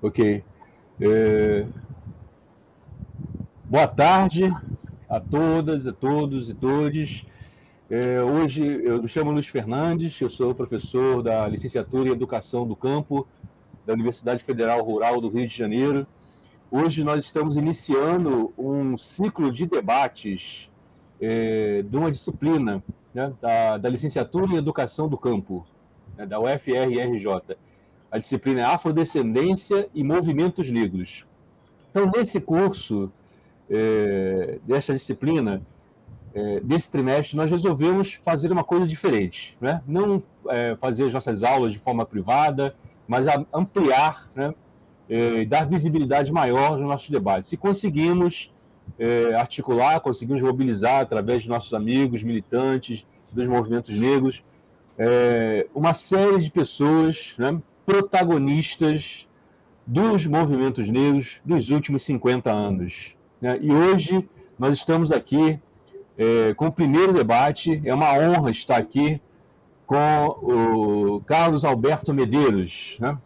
Ok. É, Boa tarde a todas, a todos e todes. Hoje eu me chamo Luiz Fernandes, eu sou professor da licenciatura em Educação do Campo da Universidade Federal Rural do Rio de Janeiro. Hoje nós estamos iniciando um ciclo de debates de uma disciplina, né, da licenciatura em Educação do Campo, né, da UFRJ. A disciplina é Afrodescendência e Movimentos Negros. Então, nesse curso, dessa disciplina, desse trimestre, nós resolvemos fazer uma coisa diferente, né? Não fazer as nossas aulas de forma privada, mas ampliar, né? Dar visibilidade maior nos nossos debates. E conseguimos articular, conseguimos mobilizar, através de nossos amigos, militantes, dos movimentos negros, uma série de pessoas, né? Protagonistas dos movimentos negros dos últimos 50 anos, né? E hoje nós estamos aqui com o primeiro debate. É uma honra estar aqui com o Carlos Alberto Medeiros, né?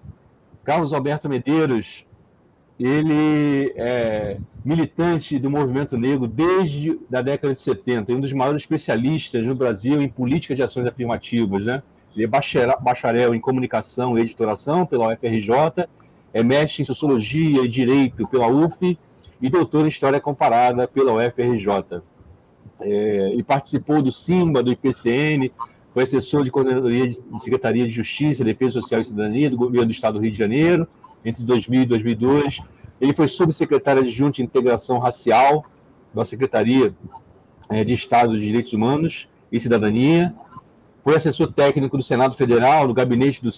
Carlos Alberto Medeiros, ele é militante do movimento negro desde a década de 70, um dos maiores especialistas no Brasil em política de ações afirmativas, né? Ele é bacharel em comunicação e editoração pela UFRJ, é mestre em sociologia e direito pela UF e doutor em história comparada pela UFRJ. E participou do SIMBA, do IPCN, foi assessor de coordenadoria de Secretaria de Justiça, Defesa Social e Cidadania do Governo do Estado do Rio de Janeiro, entre 2000 e 2002. Ele foi subsecretário adjunto de Integração Racial da Secretaria de Estado de Direitos Humanos e Cidadania. Foi assessor técnico do Senado Federal, no gabinete do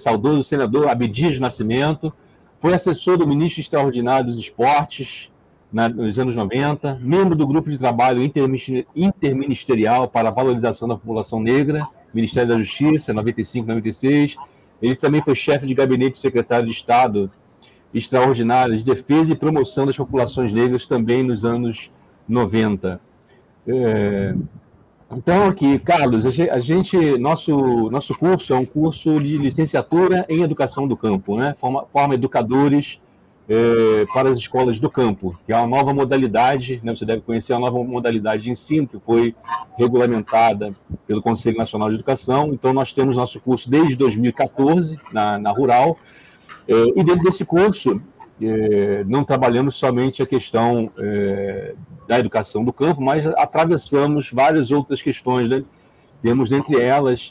saudoso senador Abdias Nascimento. Foi assessor do ministro extraordinário dos Esportes, nos anos 90, membro do grupo de trabalho interministerial para a valorização da população negra, Ministério da Justiça, 95, 96. Ele também foi chefe de gabinete do secretário de Estado extraordinário de defesa e promoção das populações negras, também nos anos 90. Então, aqui, Carlos, nosso curso é um curso de licenciatura em Educação do Campo, né? Forma educadores para as escolas do campo, que é uma nova modalidade, né? Você deve conhecer a nova modalidade de ensino, que foi regulamentada pelo Conselho Nacional de Educação. Então, nós temos nosso curso desde 2014, na Rural, e dentro desse curso, não trabalhamos somente a questão da educação do campo, mas atravessamos várias outras questões, né? Temos, dentre elas,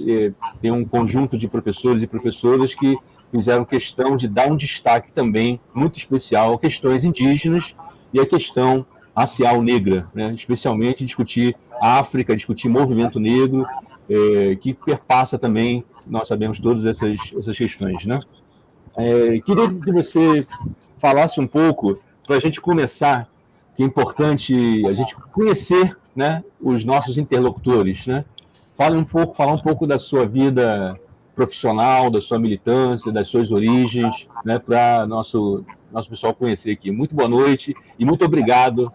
tem um conjunto de professores e professoras que fizeram questão de dar um destaque também muito especial a questões indígenas e a questão racial negra, né? Especialmente discutir a África, discutir movimento negro, que perpassa também, nós sabemos, todas essas questões, né? Queria que você falasse um pouco, para a gente começar, que é importante a gente conhecer, né, os nossos interlocutores, né? Falar um pouco da sua vida profissional, da sua militância, das suas origens, né, para nosso pessoal conhecer aqui. Muito boa noite e muito obrigado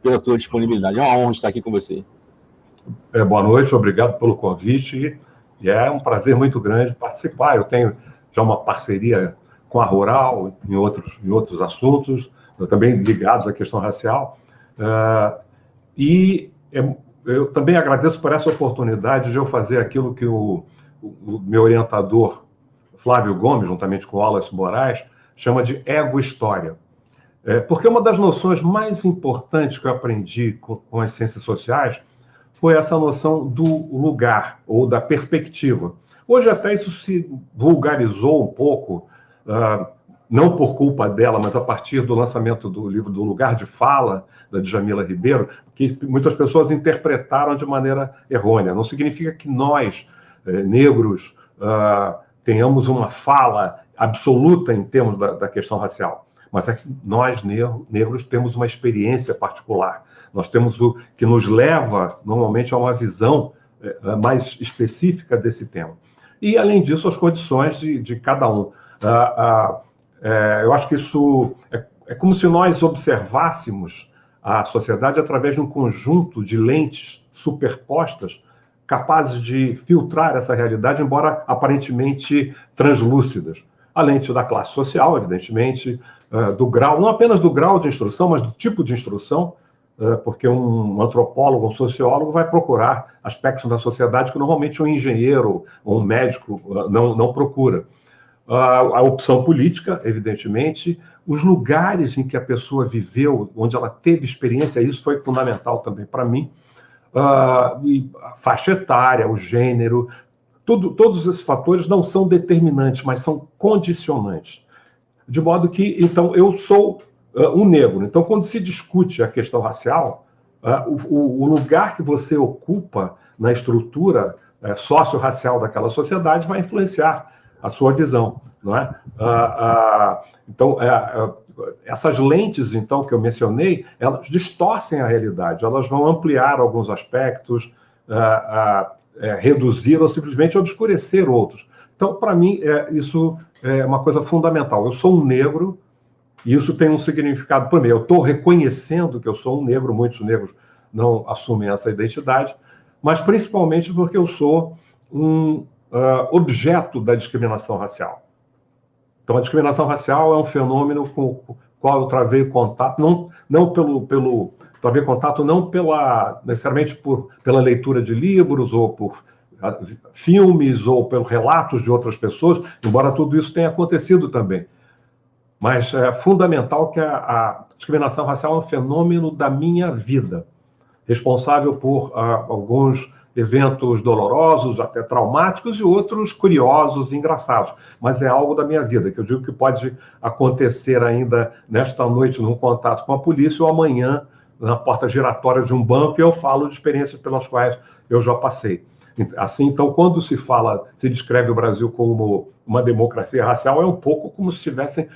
pela tua disponibilidade. É uma honra estar aqui com você. Boa noite, obrigado pelo convite. E é um prazer muito grande participar. Eu tenho já uma parceria com a Rural em outros assuntos, também ligados à questão racial. E eu também agradeço por essa oportunidade de eu fazer aquilo que o meu orientador, Flávio Gomes, juntamente com o Wallace Moraes, chama de ego-história. Porque uma das noções mais importantes que eu aprendi com as ciências sociais foi essa noção do lugar, ou da perspectiva. Hoje até isso se vulgarizou um pouco, não por culpa dela, mas a partir do lançamento do livro Do Lugar de Fala, da Djamila Ribeiro, que muitas pessoas interpretaram de maneira errônea. Não significa que nós, negros, tenhamos uma fala absoluta em termos da questão racial, mas é que nós, negros, temos uma experiência particular. Nós temos o que nos leva, normalmente, a uma visão mais específica desse tema. E, além disso, as condições de cada um. Eu acho que isso é como se nós observássemos a sociedade através de um conjunto de lentes superpostas, capazes de filtrar essa realidade, embora aparentemente translúcidas. A lente da classe social, evidentemente, do grau, não apenas do grau de instrução, mas do tipo de instrução, porque um antropólogo, um sociólogo vai procurar aspectos da sociedade que normalmente um engenheiro ou um médico não procura. A opção política, evidentemente, os lugares em que a pessoa viveu, onde ela teve experiência, isso foi fundamental também para mim, e a faixa etária, o gênero, todos esses fatores não são determinantes, mas são condicionantes. De modo que, então, eu sou um negro. Então, quando se discute a questão racial, o lugar que você ocupa na estrutura socio-racial daquela sociedade vai influenciar a sua visão, não é? Então, essas lentes, então, que eu mencionei, elas distorcem a realidade, elas vão ampliar alguns aspectos, reduzir ou simplesmente obscurecer outros. Então, para mim, isso é uma coisa fundamental. Eu sou um negro, e isso tem um significado para mim. Eu estou reconhecendo que eu sou um negro, muitos negros não assumem essa identidade, mas principalmente porque eu sou um objeto da discriminação racial. Então, a discriminação racial é um fenômeno com o qual eu travei contato, travei contato não necessariamente pela leitura de livros ou por filmes ou pelos relatos de outras pessoas, embora tudo isso tenha acontecido também. Mas é fundamental que a discriminação racial é um fenômeno da minha vida, responsável por alguns eventos dolorosos, até traumáticos, e outros curiosos e engraçados. Mas é algo da minha vida, que eu digo que pode acontecer ainda nesta noite, num contato com a polícia, ou amanhã, na porta giratória de um banco, e eu falo de experiências pelas quais eu já passei. Assim, então, quando se descreve o Brasil como uma democracia racial, é um pouco como se estivessem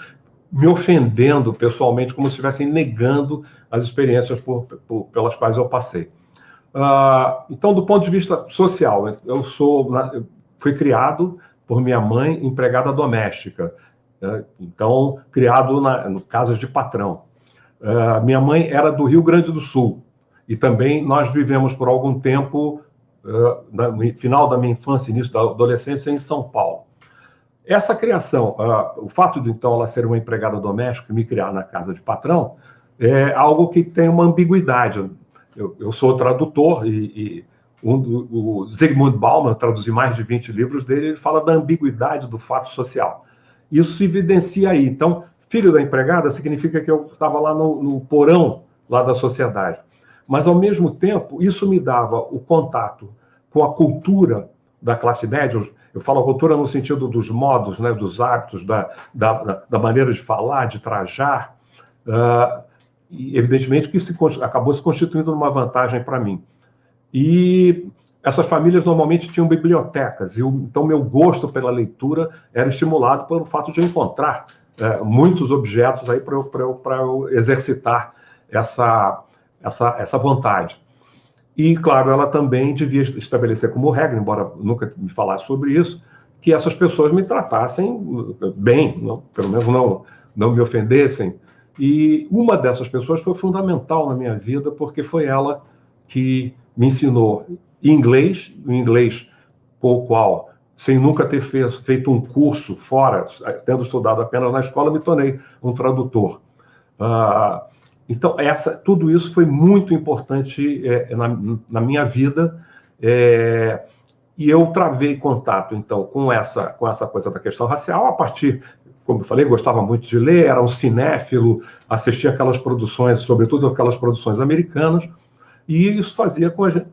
me ofendendo pessoalmente, como se estivessem negando as experiências pelas quais eu passei. Então, do ponto de vista social, eu fui criado por minha mãe empregada doméstica, então criado em casas de patrão. Minha mãe era do Rio Grande do Sul e também nós vivemos por algum tempo, no final da minha infância, início da adolescência, em São Paulo. Essa criação, o fato de então ela ser uma empregada doméstica e me criar na casa de patrão, é algo que tem uma ambiguidade. Eu sou tradutor e o Zygmunt Bauman, eu traduzi mais de 20 livros dele, ele fala da ambiguidade do fato social. Isso se evidencia aí. Então, filho da empregada significa que eu estava lá no porão lá da sociedade. Mas, ao mesmo tempo, isso me dava o contato com a cultura da classe média. Eu falo a cultura no sentido dos modos, né, dos hábitos, da maneira de falar, de trajar, e evidentemente que isso acabou se constituindo uma vantagem para mim. E essas famílias normalmente tinham bibliotecas, então meu gosto pela leitura era estimulado pelo fato de eu encontrar muitos objetos aí para eu exercitar essa vontade. E, claro, ela também devia estabelecer como regra, embora nunca me falasse sobre isso, que essas pessoas me tratassem bem, pelo menos não me ofendessem. E uma dessas pessoas foi fundamental na minha vida, porque foi ela que me ensinou inglês, o inglês com o qual, sem nunca ter feito um curso fora, tendo estudado apenas na escola, me tornei um tradutor. Então, tudo isso foi muito importante na minha vida, e eu travei contato, então, com essa coisa da questão racial, a partir, como eu falei, gostava muito de ler, era um cinéfilo, assistia aquelas produções, sobretudo aquelas produções americanas, e isso fazia com a gente,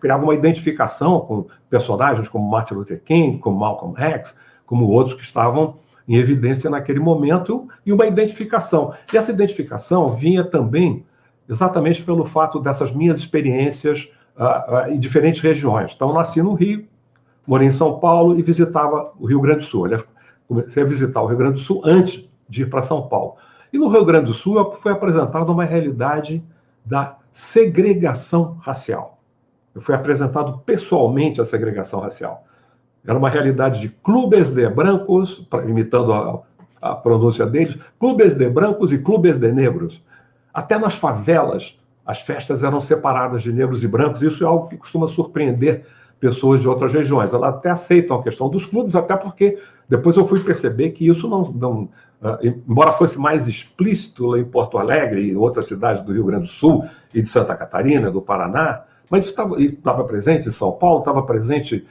criava uma identificação com personagens como Martin Luther King, como Malcolm X, como outros que estavam em evidência naquele momento, e uma identificação. E essa identificação vinha também exatamente pelo fato dessas minhas experiências em diferentes regiões. Então, eu nasci no Rio, morei em São Paulo e visitava o Rio Grande do Sul. Aliás, comecei a visitar o Rio Grande do Sul antes de ir para São Paulo. E no Rio Grande do Sul foi apresentada uma realidade da segregação racial. Eu fui apresentado pessoalmente a segregação racial. Era uma realidade de clubes de brancos, imitando a pronúncia deles, clubes de brancos e clubes de negros. Até nas favelas, as festas eram separadas de negros e brancos. Isso é algo que costuma surpreender pessoas de outras regiões. Elas até aceitam a questão dos clubes, até porque Depois eu fui perceber que isso embora fosse mais explícito lá em Porto Alegre e em outras cidades do Rio Grande do Sul e de Santa Catarina, do Paraná, mas isso estava presente em São Paulo, estava presente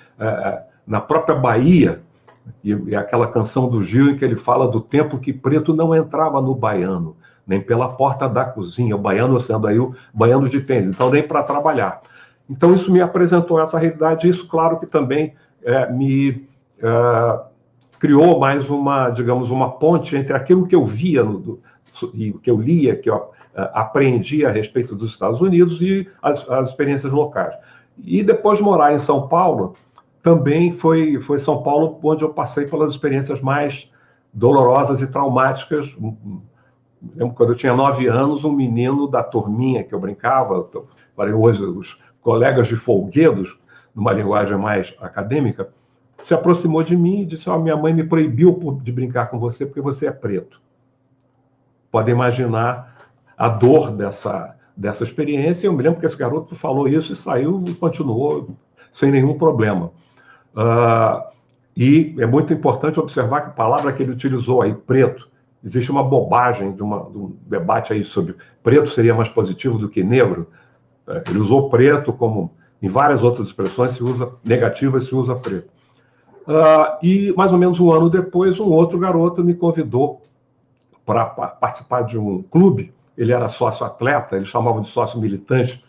na própria Bahia, e aquela canção do Gil em que ele fala do tempo que preto não entrava no baiano, nem pela porta da cozinha, o baiano sendo aí o baiano de tênis, então nem para trabalhar. Então isso me apresentou essa realidade, e isso, claro, que também me criou mais digamos, uma ponte entre aquilo que eu via e o que eu lia, que eu aprendia a respeito dos Estados Unidos e as experiências locais. E depois de morar em São Paulo, também foi São Paulo onde eu passei pelas experiências mais dolorosas e traumáticas. Lembro quando eu tinha 9 anos, um menino da turminha que eu brincava, hoje os colegas de folguedos, numa linguagem mais acadêmica, se aproximou de mim e disse: minha mãe me proibiu de brincar com você porque você é preto. Pode imaginar a dor dessa experiência. Eu me lembro que esse garoto falou isso e saiu e continuou sem nenhum problema. E é muito importante observar que a palavra que ele utilizou aí, preto, existe uma bobagem de um debate aí sobre preto seria mais positivo do que negro. Ele usou preto como, em várias outras expressões, se usa negativa e se usa preto. E mais ou menos um ano depois, um outro garoto me convidou para participar de um clube. Ele era sócio-atleta, eles chamavam de sócio-militante,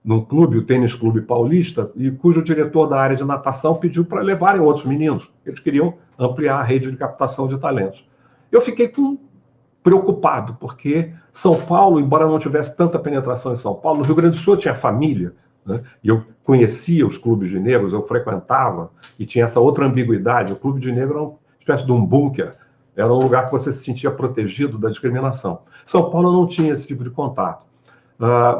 num clube, o Tênis Clube Paulista, e cujo diretor da área de natação pediu para levarem outros meninos. Eles queriam ampliar a rede de captação de talentos. Eu fiquei preocupado, porque São Paulo, embora não tivesse tanta penetração em São Paulo, no Rio Grande do Sul eu tinha família, né? E eu conhecia os clubes de negros, eu frequentava, e tinha essa outra ambiguidade. O clube de negro era uma espécie de um bunker, era um lugar que você se sentia protegido da discriminação. São Paulo não tinha esse tipo de contato.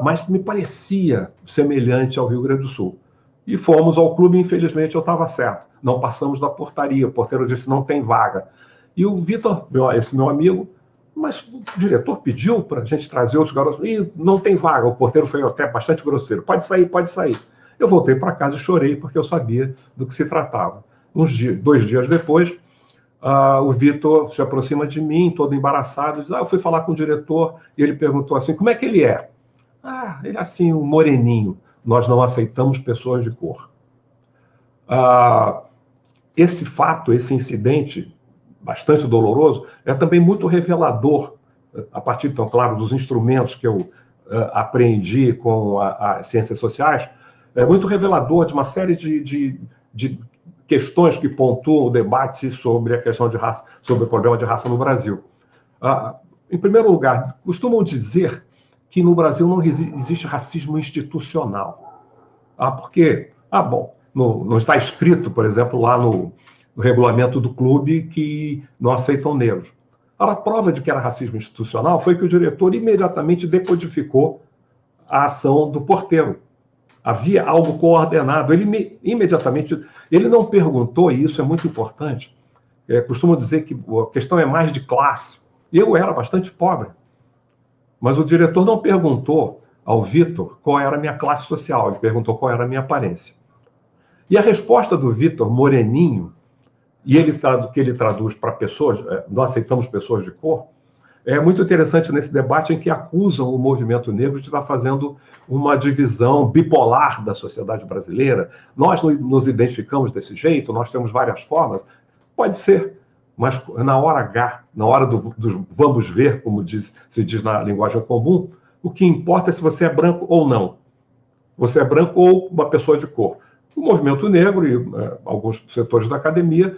Mas me parecia semelhante ao Rio Grande do Sul. E fomos ao clube, infelizmente eu estava certo. Não passamos da portaria, o porteiro disse: não tem vaga. E o Vitor, esse meu amigo, mas o diretor pediu para a gente trazer outros garotos. E não tem vaga, o porteiro foi até bastante grosseiro. Pode sair, pode sair. Eu voltei para casa e chorei, porque eu sabia do que se tratava. 2 dias depois, o Vitor se aproxima de mim, todo embaraçado, diz: eu fui falar com o diretor, e ele perguntou assim: como é que ele é? Ele é assim, um moreninho. Nós não aceitamos pessoas de cor. Esse fato, esse incidente bastante doloroso, é também muito revelador, a partir, então, claro, dos instrumentos que eu aprendi com as ciências sociais, é muito revelador de uma série de questões que pontuam o debate sobre a questão de raça, sobre o problema de raça no Brasil. Em primeiro lugar, costumam dizer que no Brasil não existe racismo institucional. Por quê? Bom, não está escrito, por exemplo, lá no regulamento do clube que não aceitam negros. A prova de que era racismo institucional foi que o diretor imediatamente decodificou a ação do porteiro. Havia algo coordenado. Ele imediatamente... Ele não perguntou, e isso é muito importante. Costumo dizer que a questão é mais de classe. Eu era bastante pobre. Mas o diretor não perguntou ao Vitor qual era a minha classe social, ele perguntou qual era a minha aparência. E a resposta do Vitor, moreninho, e que ele traduz para pessoas, nós aceitamos pessoas de cor, é muito interessante nesse debate em que acusam o movimento negro de estar fazendo uma divisão bipolar da sociedade brasileira. Nós nos identificamos desse jeito, nós temos várias formas. Pode ser. Mas na hora H, na hora do vamos ver, como se diz na linguagem comum, o que importa é se você é branco ou não. Você é branco ou uma pessoa de cor. O movimento negro e alguns setores da academia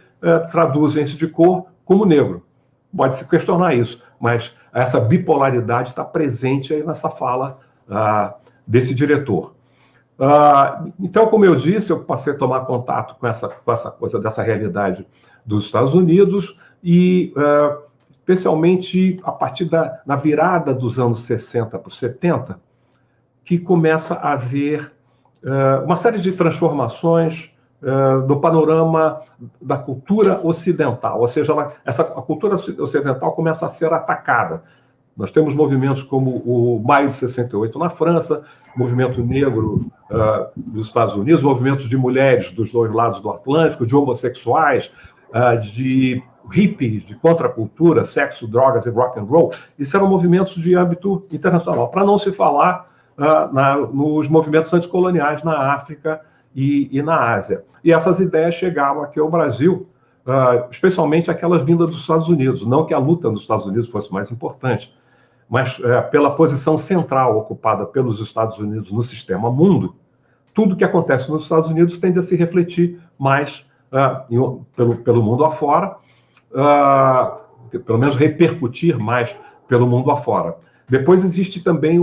traduzem esse de cor como negro. Pode-se questionar isso, mas essa bipolaridade está presente aí nessa fala desse diretor. Então, como eu disse, eu passei a tomar contato com essa coisa dessa realidade dos Estados Unidos e, especialmente, a partir na virada dos anos 60 para os 70, que começa a haver uma série de transformações do panorama da cultura ocidental, ou seja, a cultura ocidental começa a ser atacada. Nós temos movimentos como o Maio de 68 na França, movimento negro dos Estados Unidos, movimentos de mulheres dos dois lados do Atlântico, de homossexuais, de hippies, de contracultura, sexo, drogas e rock and roll. Isso eram movimentos de âmbito internacional, para não se falar nos movimentos anticoloniais na África e na Ásia. E essas ideias chegavam aqui ao Brasil, especialmente aquelas vindas dos Estados Unidos. Não que a luta nos Estados Unidos fosse mais importante, mas pela posição central ocupada pelos Estados Unidos no sistema mundo, tudo que acontece nos Estados Unidos tende a se refletir mais pelo mundo afora, pelo menos repercutir mais pelo mundo afora. Depois existe também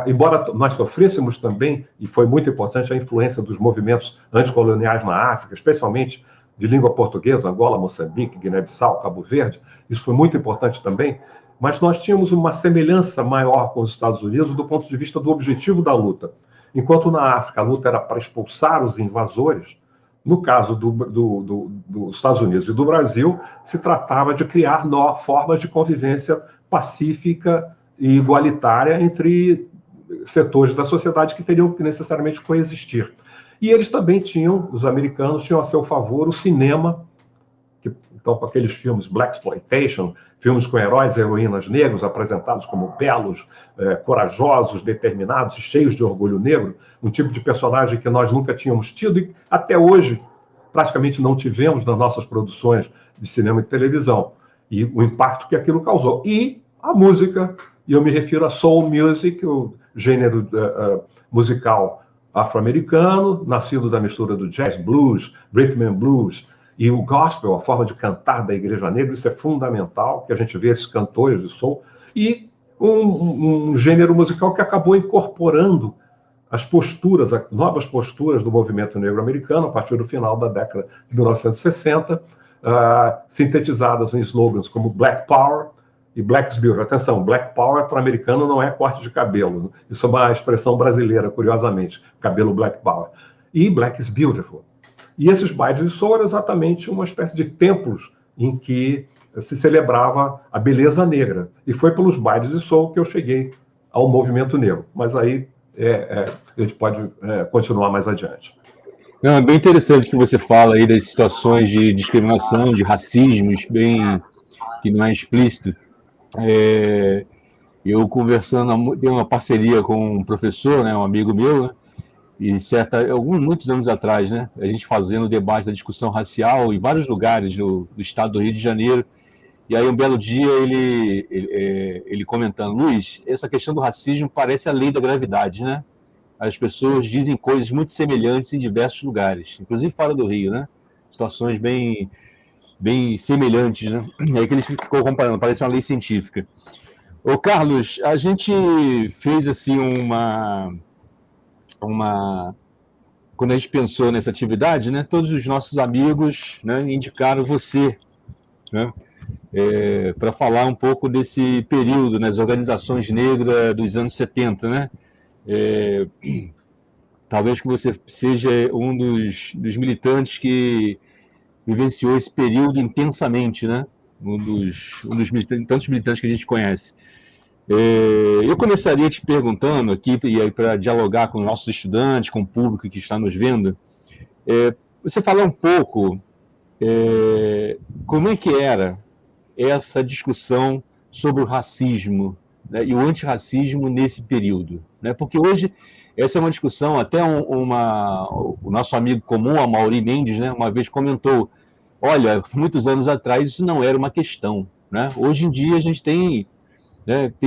embora nós sofrêssemos também, e foi muito importante, a influência dos movimentos anticoloniais na África, especialmente de língua portuguesa, Angola, Moçambique, Guiné-Bissau, Cabo Verde, isso foi muito importante também, mas nós tínhamos uma semelhança maior com os Estados Unidos do ponto de vista do objetivo da luta. Enquanto na África a luta era para expulsar os invasores, no caso dos Estados Unidos e do Brasil, se tratava de criar formas de convivência pacífica e igualitária entre setores da sociedade que teriam que necessariamente coexistir. E eles também tinham, os americanos tinham a seu favor o cinema, então com aqueles filmes blaxploitation, filmes com heróis e heroínas negros apresentados como belos, corajosos, determinados e cheios de orgulho negro, um tipo de personagem que nós nunca tínhamos tido e até hoje praticamente não tivemos nas nossas produções de cinema e televisão, e o impacto que aquilo causou. E a música, e eu me refiro a soul music, o gênero musical afro-americano, nascido da mistura do jazz, blues, rhythm and blues, e o gospel, a forma de cantar da Igreja Negra, isso é fundamental, que a gente vê esses cantores de soul, e um gênero musical que acabou incorporando as posturas, as novas posturas do movimento negro americano, a partir do final da década de 1960, sintetizadas em slogans como Black Power e Black is Beautiful. Atenção, Black Power para o americano não é corte de cabelo, isso é uma expressão brasileira, curiosamente, cabelo Black Power. E Black is Beautiful. E esses bailes de soul eram exatamente uma espécie de templos em que se celebrava a beleza negra. E foi pelos bailes de soul que eu cheguei ao movimento negro. Mas aí a gente pode continuar mais adiante. Não, é bem interessante que você fala aí das situações de discriminação, de racismo, bem que não é explícito. Eu conversando, tenho uma parceria com um professor, né, um amigo meu, né, e muitos anos atrás, né, a gente fazendo o debate da discussão racial em vários lugares do estado do Rio de Janeiro, e aí um belo dia ele comentando: Luiz, essa questão do racismo parece a lei da gravidade, né? As pessoas dizem coisas muito semelhantes em diversos lugares, inclusive fora do Rio, né? Situações bem semelhantes, né? É aí que ele ficou comparando, parece uma lei científica. Ô Carlos, a gente fez assim quando a gente pensou nessa atividade, né, todos os nossos amigos, né, indicaram você, né, para falar um pouco desse período, nas organizações negras dos anos 70, né? Talvez que você seja um dos militantes que vivenciou esse período intensamente, né? Um dos tantos militantes que a gente conhece. Eu começaria te perguntando aqui, e aí para dialogar com nossos estudantes, com o público que está nos vendo, você falar um pouco como é que era essa discussão sobre o racismo, né, e o antirracismo nesse período, né? Porque hoje essa é uma discussão, até o nosso amigo comum, Amaury Mendes, né, uma vez comentou: olha, muitos anos atrás isso não era uma questão, né? Hoje em dia a gente tem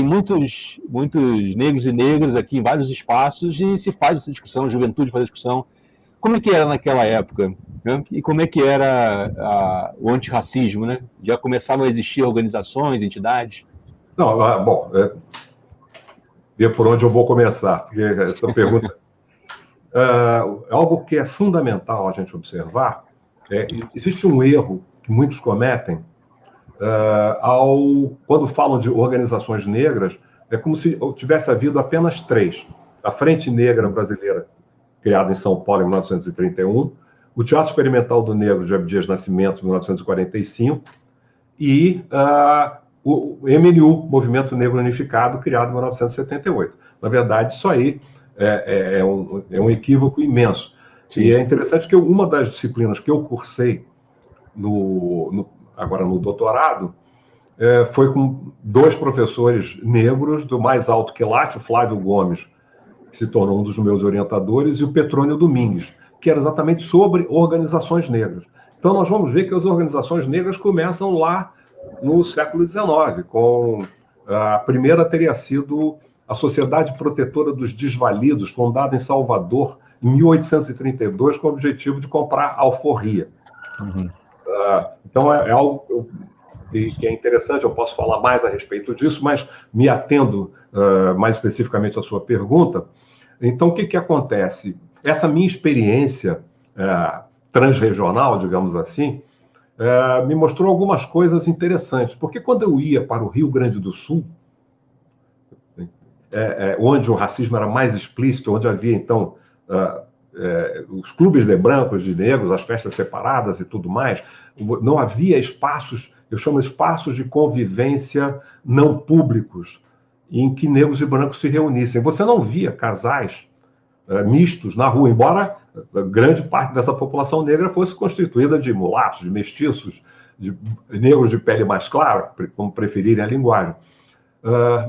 muitos negros e negras aqui em vários espaços e se faz essa discussão, a juventude faz a discussão. Como é que era naquela época? Né? E como é que era o antirracismo? Né? Já começaram a existir organizações, entidades? Não, bom, ver por onde eu vou começar, porque essa pergunta é algo que é fundamental a gente observar. Existe um erro que muitos cometem quando falam de organizações negras, é como se tivesse havido apenas 3. A Frente Negra Brasileira, criada em São Paulo em 1931, o Teatro Experimental do Negro de Abdias Nascimento, em 1945, e o MNU, Movimento Negro Unificado, criado em 1978. Na verdade, isso aí é um equívoco imenso. Sim. E é interessante que uma das disciplinas que eu cursei agora no doutorado, foi com 2 professores negros do mais alto quilate, o Flávio Gomes, que se tornou um dos meus orientadores, e o Petrônio Domingues, que era exatamente sobre organizações negras. Então, nós vamos ver que as organizações negras começam lá no século XIX, com a primeira teria sido a Sociedade Protetora dos Desvalidos, fundada em Salvador em 1832, com o objetivo de comprar alforria. Uhum. Então, é algo que é interessante, eu posso falar mais a respeito disso, mas me atendo mais especificamente à sua pergunta. Então, o que acontece? Essa minha experiência transregional, digamos assim, me mostrou algumas coisas interessantes, porque quando eu ia para o Rio Grande do Sul, onde o racismo era mais explícito, onde havia, então, os clubes de brancos, de negros, as festas separadas e tudo mais, não havia espaços, eu chamo espaços de convivência não públicos, em que negros e brancos se reunissem. Você não via casais mistos na rua, embora grande parte dessa população negra fosse constituída de mulatos, de mestiços, de negros de pele mais clara, como preferirem a linguagem.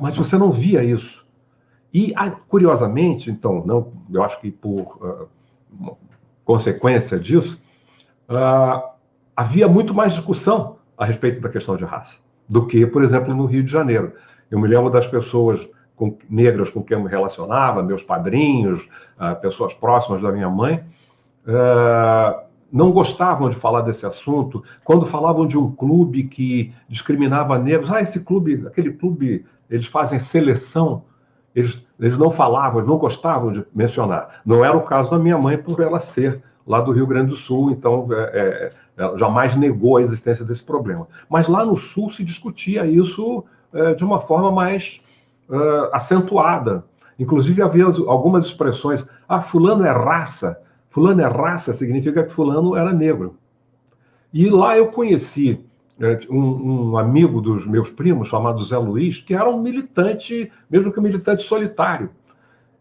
Mas você não via isso. E, curiosamente, então, não, eu acho que por consequência disso, havia muito mais discussão a respeito da questão de raça do que, por exemplo, no Rio de Janeiro. Eu me lembro das pessoas negras com quem eu me relacionava, meus padrinhos, pessoas próximas da minha mãe, não gostavam de falar desse assunto. Quando falavam de um clube que discriminava negros, esse clube, aquele clube, eles fazem seleção. Eles não falavam, não gostavam de mencionar. Não era o caso da minha mãe, por ela ser lá do Rio Grande do Sul, então ela jamais negou a existência desse problema. Mas lá no Sul se discutia isso de uma forma mais acentuada. Inclusive havia algumas expressões, fulano é raça. Fulano é raça significa que fulano era negro. E lá eu conheci um amigo dos meus primos, chamado Zé Luiz, que era um militante, mesmo que um militante solitário.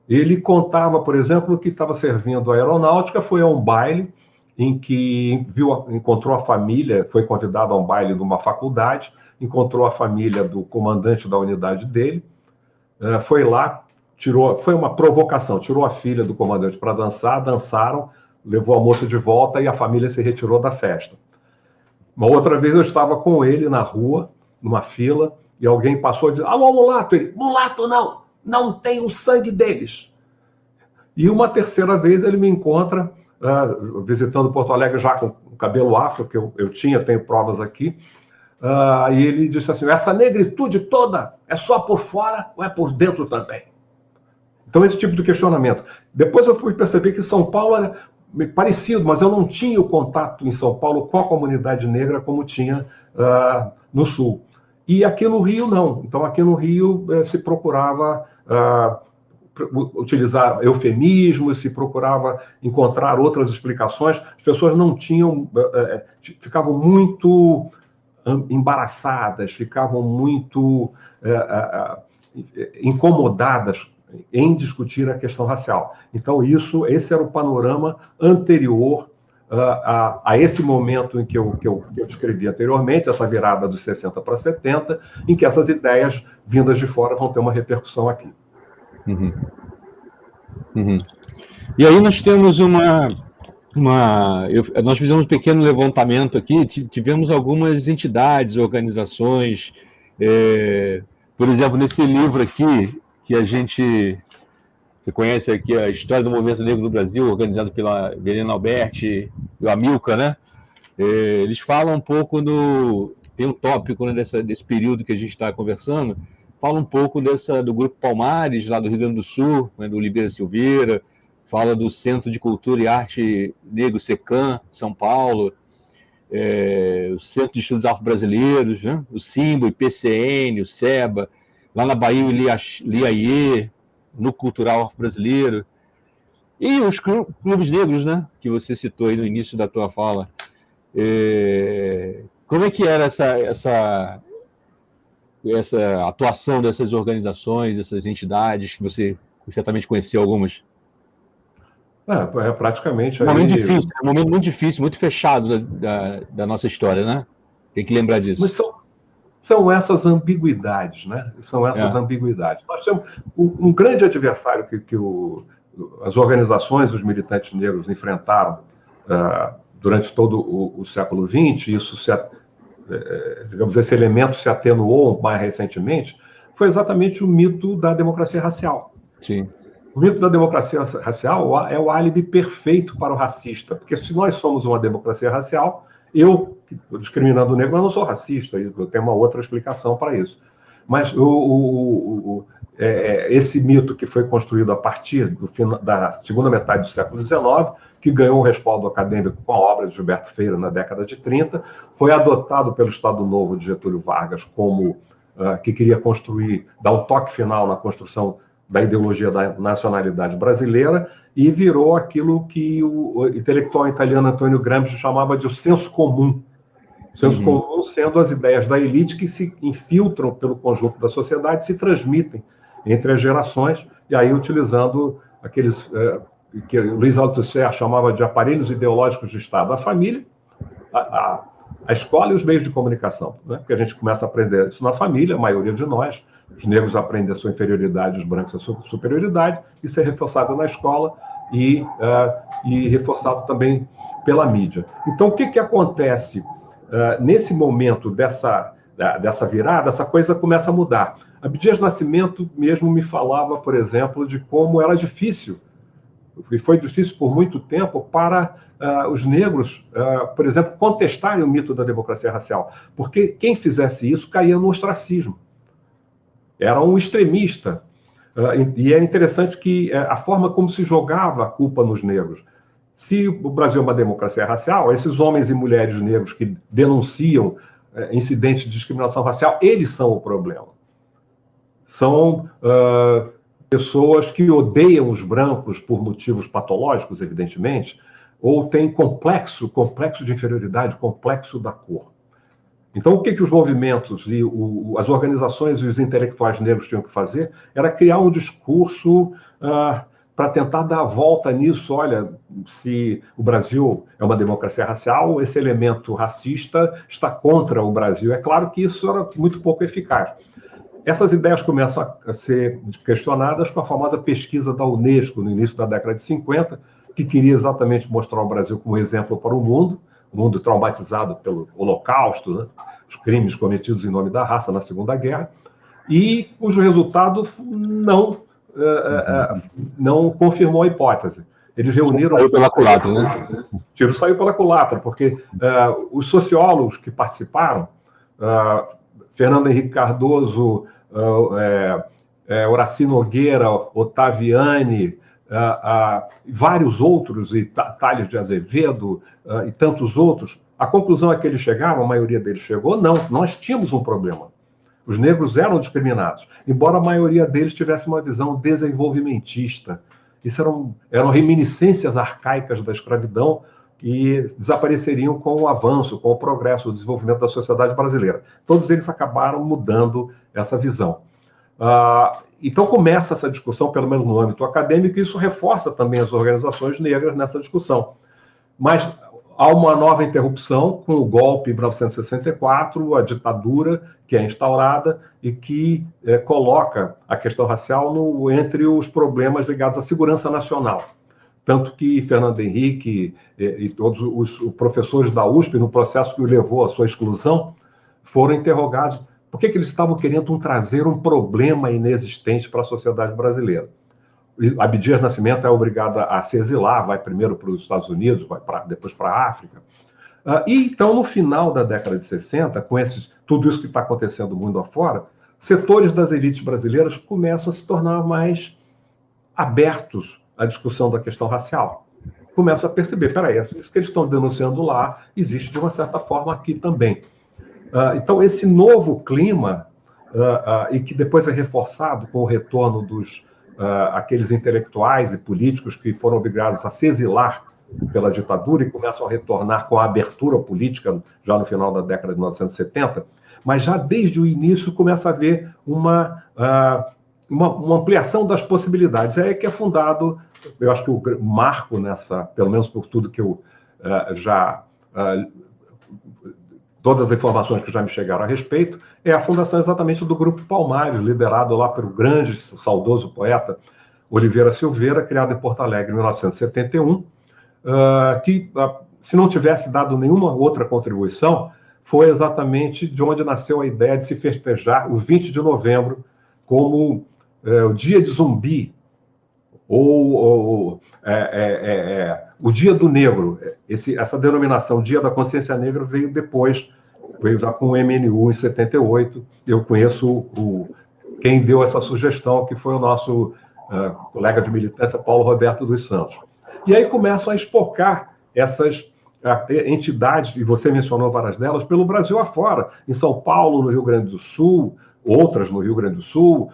Ele contava, por exemplo, que estava servindo a aeronáutica, foi a um baile em que encontrou a família, foi convidado a um baile de uma faculdade, encontrou a família do comandante da unidade dele, foi lá, foi uma provocação, tirou a filha do comandante para dançar, dançaram, levou a moça de volta e a família se retirou da festa. Uma outra vez eu estava com ele na rua, numa fila, e alguém passou e disse: alô, mulato! Ele: mulato não! Não tem o sangue deles. E uma terceira vez ele me encontra, visitando Porto Alegre já com o cabelo afro, que eu tenho provas aqui, e ele disse assim: essa negritude toda é só por fora ou é por dentro também? Então, esse tipo de questionamento. Depois eu fui perceber que São Paulo era parecido, mas eu não tinha o contato em São Paulo com a comunidade negra como tinha no Sul. E aqui no Rio, não. Então, aqui no Rio se procurava utilizar eufemismos, se procurava encontrar outras explicações. As pessoas não tinham... ficavam muito embaraçadas, ficavam muito incomodadas em discutir a questão racial. Então, esse era o panorama anterior a esse momento em que eu descrevi anteriormente, essa virada dos 60 para 70, em que essas ideias vindas de fora vão ter uma repercussão aqui. Uhum. Uhum. E aí nós temos nós fizemos um pequeno levantamento aqui, tivemos algumas entidades, organizações, por exemplo, nesse livro aqui, que você conhece aqui a História do Movimento Negro no Brasil, organizado pela Verena Alberti e o Amilcar, né? Eles falam um pouco tem um tópico, né, desse período que a gente está conversando, fala um pouco do Grupo Palmares, lá do Rio Grande do Sul, né, do Oliveira Silveira, fala do Centro de Cultura e Arte Negro SECAM, São Paulo, o Centro de Estudos Afro-Brasileiros, né, o SIMBA, o IPCN, o SEBA, lá na Bahia o LIAIE, no Cultural Afro-Brasileiro, e os clubes negros, né, que você citou aí no início da tua fala. Como é que era essa atuação dessas organizações, dessas entidades, que você certamente conheceu algumas? É praticamente Um aí... momento difícil, um momento muito difícil, muito fechado da nossa história, né? Tem que lembrar disso. Mas são essas ambiguidades, né? São essas ambiguidades. Nós temos um grande adversário que as organizações, os militantes negros enfrentaram durante todo o século XX, isso digamos, esse elemento se atenuou mais recentemente, foi exatamente o mito da democracia racial. Sim. O mito da democracia racial é o álibi perfeito para o racista, porque se nós somos uma democracia racial, eu, discriminando o negro, eu não sou racista, eu tenho uma outra explicação para isso. Mas esse mito que foi construído a partir da segunda metade do século XIX, que ganhou um respaldo acadêmico com a obra de Gilberto Freire na década de 30, foi adotado pelo Estado Novo de Getúlio Vargas como que queria dar um toque final na construção da ideologia da nacionalidade brasileira, e virou aquilo que o intelectual italiano Antonio Gramsci chamava de o senso comum. O senso comum sendo as ideias da elite que se infiltram pelo conjunto da sociedade, se transmitem entre as gerações, e aí utilizando aqueles que Luiz Althusser chamava de aparelhos ideológicos de Estado, a família, a escola e os meios de comunicação, né? Porque a gente começa a aprender isso na família, a maioria de nós, os negros aprendem a sua inferioridade, os brancos a sua superioridade, isso é reforçado na escola e reforçado também pela mídia. Então, o que acontece nesse momento dessa virada? Essa coisa começa a mudar. Abdias Nascimento mesmo me falava, por exemplo, de como era difícil, e foi difícil por muito tempo, para os negros, por exemplo, contestarem o mito da democracia racial, porque quem fizesse isso caía no ostracismo. Era um extremista. E é interessante que a forma como se jogava a culpa nos negros. Se o Brasil é uma democracia racial, esses homens e mulheres negros que denunciam incidentes de discriminação racial, eles são o problema. São pessoas que odeiam os brancos por motivos patológicos, evidentemente, ou têm complexo de inferioridade, complexo da cor. Então, o que os movimentos e as organizações e os intelectuais negros tinham que fazer era criar um discurso para tentar dar a volta nisso. Olha, se o Brasil é uma democracia racial, esse elemento racista está contra o Brasil. É claro que isso era muito pouco eficaz. Essas ideias começam a ser questionadas com a famosa pesquisa da Unesco, no início da década de 50, que queria exatamente mostrar o Brasil como exemplo para o mundo traumatizado pelo Holocausto, né? Os crimes cometidos em nome da raça na Segunda Guerra, e cujo resultado não confirmou a hipótese. Eles reuniram... Saiu pela culatra, né? Tiro saiu pela culatra, porque os sociólogos que participaram, Fernando Henrique Cardoso, Horaci Nogueira, Ottaviani, vários outros, e Tales de Azevedo, e tantos outros, a conclusão a que eles chegaram, a maioria deles chegou, não, nós tínhamos um problema. Os negros eram discriminados, embora a maioria deles tivesse uma visão desenvolvimentista. Isso eram reminiscências arcaicas da escravidão que desapareceriam com o avanço, com o progresso, o desenvolvimento da sociedade brasileira. Todos eles acabaram mudando essa visão. Então começa essa discussão, pelo menos no âmbito acadêmico, e isso reforça também as organizações negras nessa discussão. Mas há uma nova interrupção com o golpe em 1964, a ditadura que é instaurada e que coloca a questão racial entre os problemas ligados à segurança nacional. Tanto que Fernando Henrique e todos os professores da USP, no processo que o levou à sua exclusão, foram interrogados por que eles estavam querendo trazer um problema inexistente para a sociedade brasileira. Abdias Nascimento é obrigado a se exilar, vai primeiro para os Estados Unidos, depois para a África. E então, no final da década de 60, com tudo isso que está acontecendo no mundo afora, setores das elites brasileiras começam a se tornar mais abertos à discussão da questão racial. Começam a perceber, peraí, isso que eles estão denunciando lá existe de uma certa forma aqui também. Então, esse novo clima, e que depois é reforçado com o retorno dos aqueles intelectuais e políticos que foram obrigados a se exilar pela ditadura e começam a retornar com a abertura política já no final da década de 1970, mas já desde o início começa a haver uma ampliação das possibilidades. É aí que é fundado eu acho que o marco nessa, pelo menos por tudo que eu todas as informações que já me chegaram a respeito, é a fundação exatamente do Grupo Palmares, liderado lá pelo grande, saudoso poeta Oliveira Silveira, criado em Porto Alegre em 1971, que, se não tivesse dado nenhuma outra contribuição, foi exatamente de onde nasceu a ideia de se festejar o 20 de novembro como o Dia de Zumbi, ou o Dia do Negro. Essa denominação Dia da Consciência Negra veio depois, veio já com o MNU em 78. Eu conheço quem deu essa sugestão, que foi o nosso colega de militância, Paulo Roberto dos Santos. E aí começam a espocar essas entidades, e você mencionou várias delas, pelo Brasil afora, em São Paulo, no Rio Grande do Sul, outras no Rio Grande do Sul,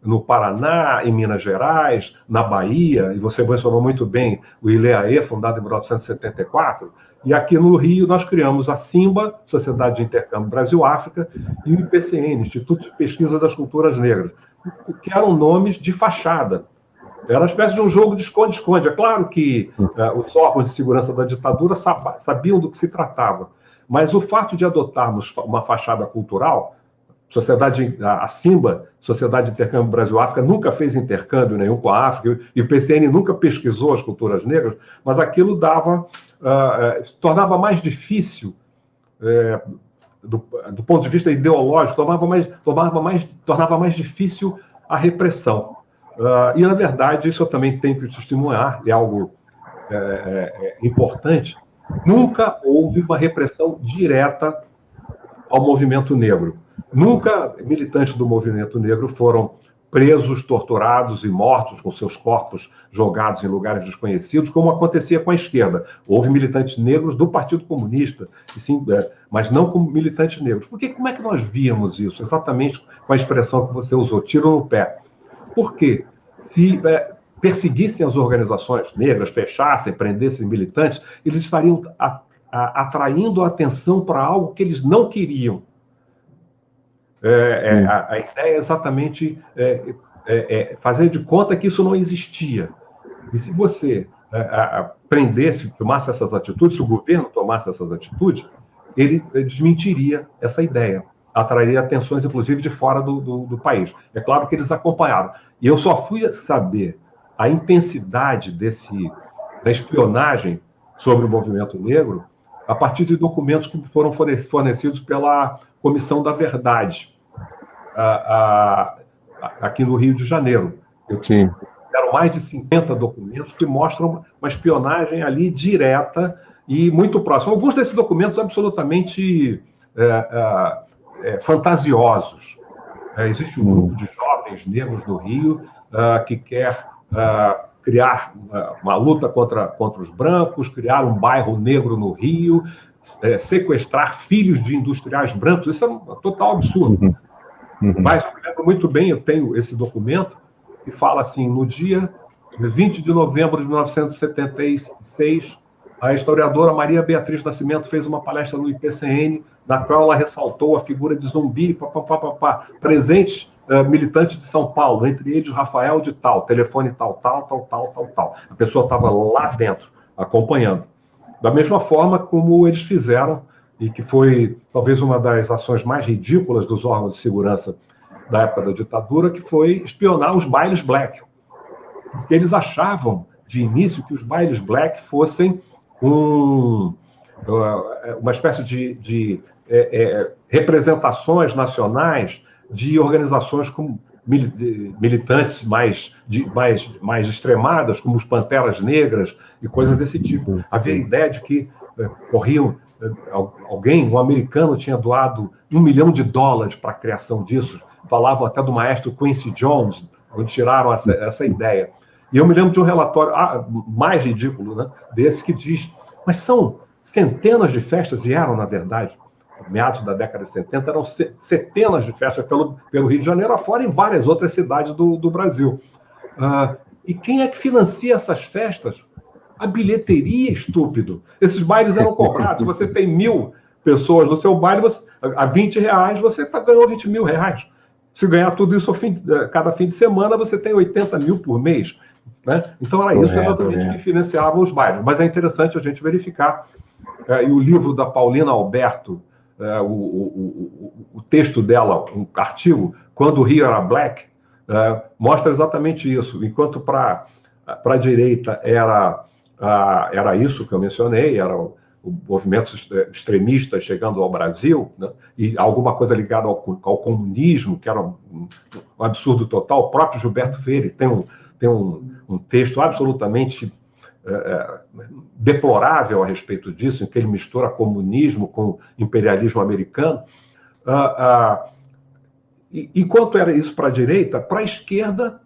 no Paraná, em Minas Gerais, na Bahia, e você mencionou muito bem o ILEAE, fundado em 1974, e aqui no Rio nós criamos a SIMBA, Sociedade de Intercâmbio Brasil-África, e o IPCN, Instituto de Pesquisa das Culturas Negras, que eram nomes de fachada. Era uma espécie de um jogo de esconde-esconde. É claro que os órgãos de segurança da ditadura sabiam do que se tratava, mas o fato de adotarmos uma fachada cultural, a SIMBA, Sociedade de Intercâmbio Brasil-África, nunca fez intercâmbio nenhum com a África, e o PCN nunca pesquisou as culturas negras, mas aquilo tornava mais difícil, do ponto de vista ideológico, tornava mais difícil a repressão. E, na verdade, isso eu também tenho que testemunhar, é algo importante, nunca houve uma repressão direta ao movimento negro. Nunca militantes do movimento negro foram presos, torturados e mortos, com seus corpos jogados em lugares desconhecidos, como acontecia com a esquerda. Houve militantes negros do Partido Comunista, sim, mas não como militantes negros. Porque como é que nós víamos isso? Exatamente com a expressão que você usou, tiro no pé. Por quê? Se perseguissem as organizações negras, fechassem, prendessem militantes, eles estariam atraindo a atenção para algo que eles não queriam. A ideia é exatamente fazer de conta que isso não existia. E se você prendesse, tomasse essas atitudes, se o governo tomasse essas atitudes, ele desmentiria essa ideia, atrairia atenções, inclusive, de fora do país. É claro que eles acompanharam. E eu só fui saber a intensidade da espionagem sobre o movimento negro a partir de documentos que foram fornecidos pela Comissão da Verdade, aqui no Rio de Janeiro. Eram mais de 50 documentos que mostram uma espionagem ali direta e muito próxima. Alguns desses documentos absolutamente fantasiosos. Existe um grupo de jovens negros no Rio que quer criar uma luta contra os brancos, criar um bairro negro no Rio, sequestrar filhos de industriais brancos. Isso é um total absurdo. Mas eu me lembro muito bem, eu tenho esse documento, que fala assim, no dia 20 de novembro de 1976, a historiadora Maria Beatriz Nascimento fez uma palestra no IPCN, na qual ela ressaltou a figura de Zumbi, presentes militantes de São Paulo, entre eles Rafael de tal, telefone tal. A pessoa estava lá dentro, acompanhando. Da mesma forma como eles fizeram, e que foi talvez uma das ações mais ridículas dos órgãos de segurança da época da ditadura, que foi espionar os bailes black. Porque eles achavam, de início, que os bailes black fossem uma espécie de representações nacionais de organizações com militantes mais extremadas, como os Panteras Negras e coisas desse tipo. Havia a ideia de que um americano tinha doado $1 milhão para a criação disso. Falavam até do maestro Quincy Jones, onde tiraram essa ideia. E eu me lembro de um relatório mais ridículo, né, desse, que diz, mas são centenas de festas, e eram, na verdade, meados da década de 70, eram centenas de festas pelo Rio de Janeiro afora e em várias outras cidades do Brasil. E quem é que financia essas festas? A bilheteria, estúpido. Esses bailes eram cobrados. Se você tem 1.000 pessoas no seu baile, a R$20, você ganhou R$20 mil. Se ganhar tudo isso cada fim de semana, você tem 80 mil por mês. né? Então era isso exatamente que financiava os bailes. Mas é interessante a gente verificar, e o livro da Paulina Alberto, o texto dela, um artigo, Quando o Rio era Black, mostra exatamente isso. Enquanto para a direita era isso que eu mencionei, era o movimento extremista chegando ao Brasil, né, e alguma coisa ligada ao comunismo, que era um absurdo total. O próprio Gilberto Freire tem um texto absolutamente deplorável a respeito disso, em que ele mistura comunismo com imperialismo americano. Enquanto era isso para a direita, para a esquerda,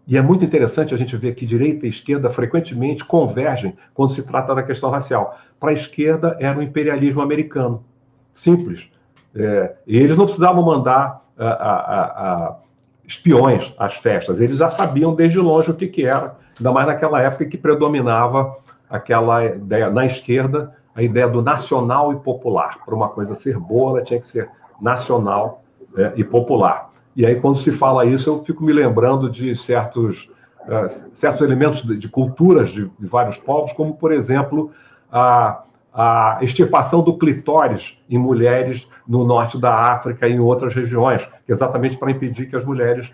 e é muito interessante a gente ver que direita e esquerda frequentemente convergem quando se trata da questão racial. Para a esquerda era o imperialismo americano. Simples. E eles não precisavam mandar espiões às festas. Eles já sabiam desde longe o que era, ainda mais naquela época que predominava aquela ideia, na esquerda, a ideia do nacional e popular. Para uma coisa ser boa, ela tinha que ser nacional e popular. E aí, quando se fala isso, eu fico me lembrando de certos elementos de culturas de vários povos, como, por exemplo, a extirpação do clitóris em mulheres no norte da África e em outras regiões, exatamente para impedir que as mulheres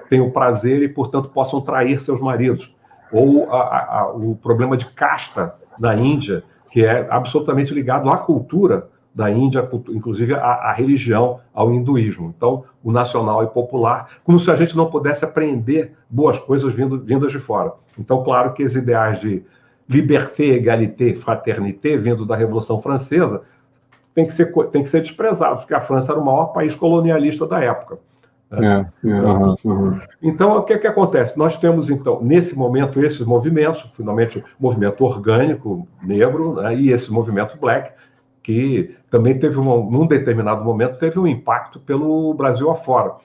tenham prazer e, portanto, possam trair seus maridos. Ou o problema de casta na Índia, que é absolutamente ligado à cultura da Índia, inclusive à religião, ao hinduísmo. Então, o nacional e popular, como se a gente não pudesse aprender boas coisas vindas de fora. Então, claro que os ideais de liberté, égalité, fraternité, vindo da Revolução Francesa, tem que ser desprezados, porque a França era o maior país colonialista da época. Então, o que acontece? Nós temos, então, nesse momento, esses movimentos, finalmente, o movimento orgânico negro, né, e esse movimento black, que também teve, num determinado momento, teve um impacto pelo Brasil afora.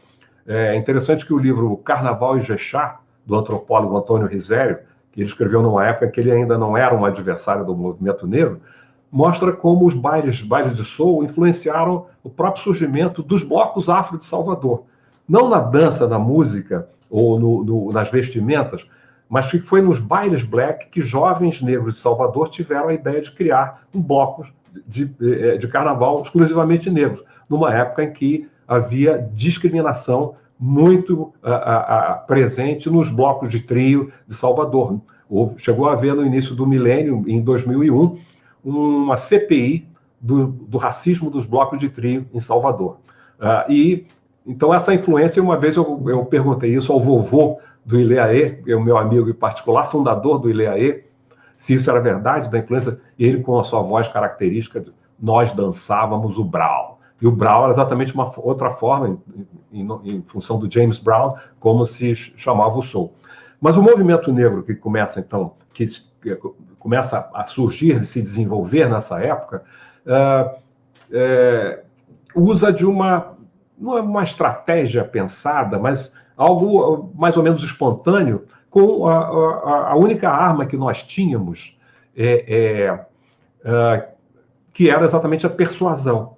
É interessante que o livro Carnaval e Jexá, do antropólogo Antônio Risério, que ele escreveu numa época que ele ainda não era um adversário do movimento negro, mostra como os bailes de soul influenciaram o próprio surgimento dos blocos afro de Salvador. Não na dança, na música ou nas vestimentas, mas que foi nos bailes black que jovens negros de Salvador tiveram a ideia de criar um bloco de carnaval exclusivamente negros, numa época em que havia discriminação muito presente nos blocos de trio de Salvador. Chegou a haver no início do milênio, em 2001, uma CPI do racismo dos blocos de trio em Salvador. Então, essa influência, uma vez eu perguntei isso ao vovô do Ileaê, o meu amigo em particular, fundador do Ileaê, se isso era verdade, da influência, e ele com a sua voz característica, nós dançávamos o Brau. E o Brau era exatamente uma outra forma, em função do James Brown, como se chamava o soul. Mas o movimento negro que começa, então, que começa a surgir e se desenvolver nessa época, usa de não é uma estratégia pensada, mas algo mais ou menos espontâneo, com a única arma que nós tínhamos, que era exatamente a persuasão.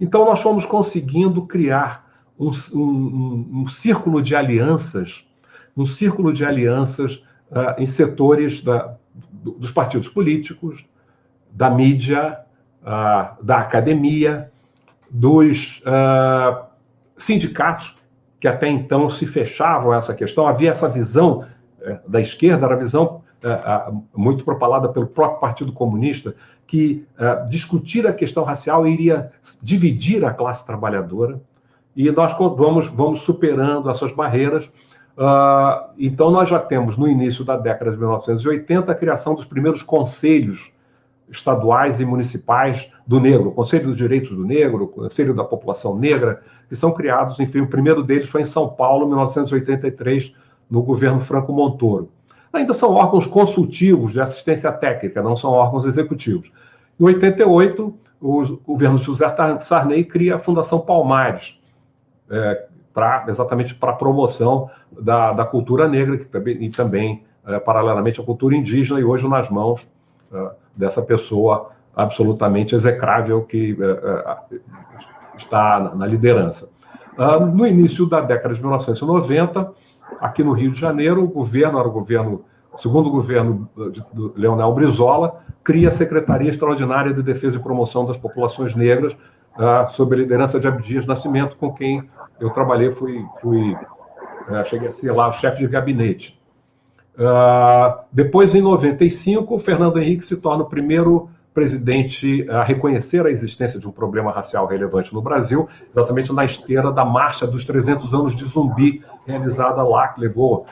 Então, nós fomos conseguindo criar um círculo de alianças, em setores dos partidos políticos, da mídia, da academia, dos sindicatos, que até então se fechavam a essa questão. Havia essa visão da esquerda, era a visão muito propalada pelo próprio Partido Comunista, que discutir a questão racial iria dividir a classe trabalhadora, e nós vamos superando essas barreiras. Então, nós já temos, no início da década de 1980, a criação dos primeiros conselhos estaduais e municipais do negro, o Conselho dos Direitos do Negro, o Conselho da População Negra, que são criados, enfim, o primeiro deles foi em São Paulo, em 1983, no governo Franco Montoro. Ainda são órgãos consultivos de assistência técnica, não são órgãos executivos. Em 88, o governo de José Sarney cria a Fundação Palmares, exatamente para a promoção da cultura negra, e também, paralelamente, a cultura indígena, e hoje nas mãos dessa pessoa absolutamente execrável que está na liderança. No início da década de 1990, aqui no Rio de Janeiro, o governo, o segundo governo do Leonel Brizola, cria a Secretaria Extraordinária de Defesa e Promoção das Populações Negras, sob a liderança de Abdias Nascimento, com quem eu trabalhei, cheguei a ser lá o chefe de gabinete. Depois, em 95, o Fernando Henrique se torna o primeiro presidente a reconhecer a existência de um problema racial relevante no Brasil, exatamente na esteira da Marcha dos 300 anos de Zumbi, realizada lá, que levou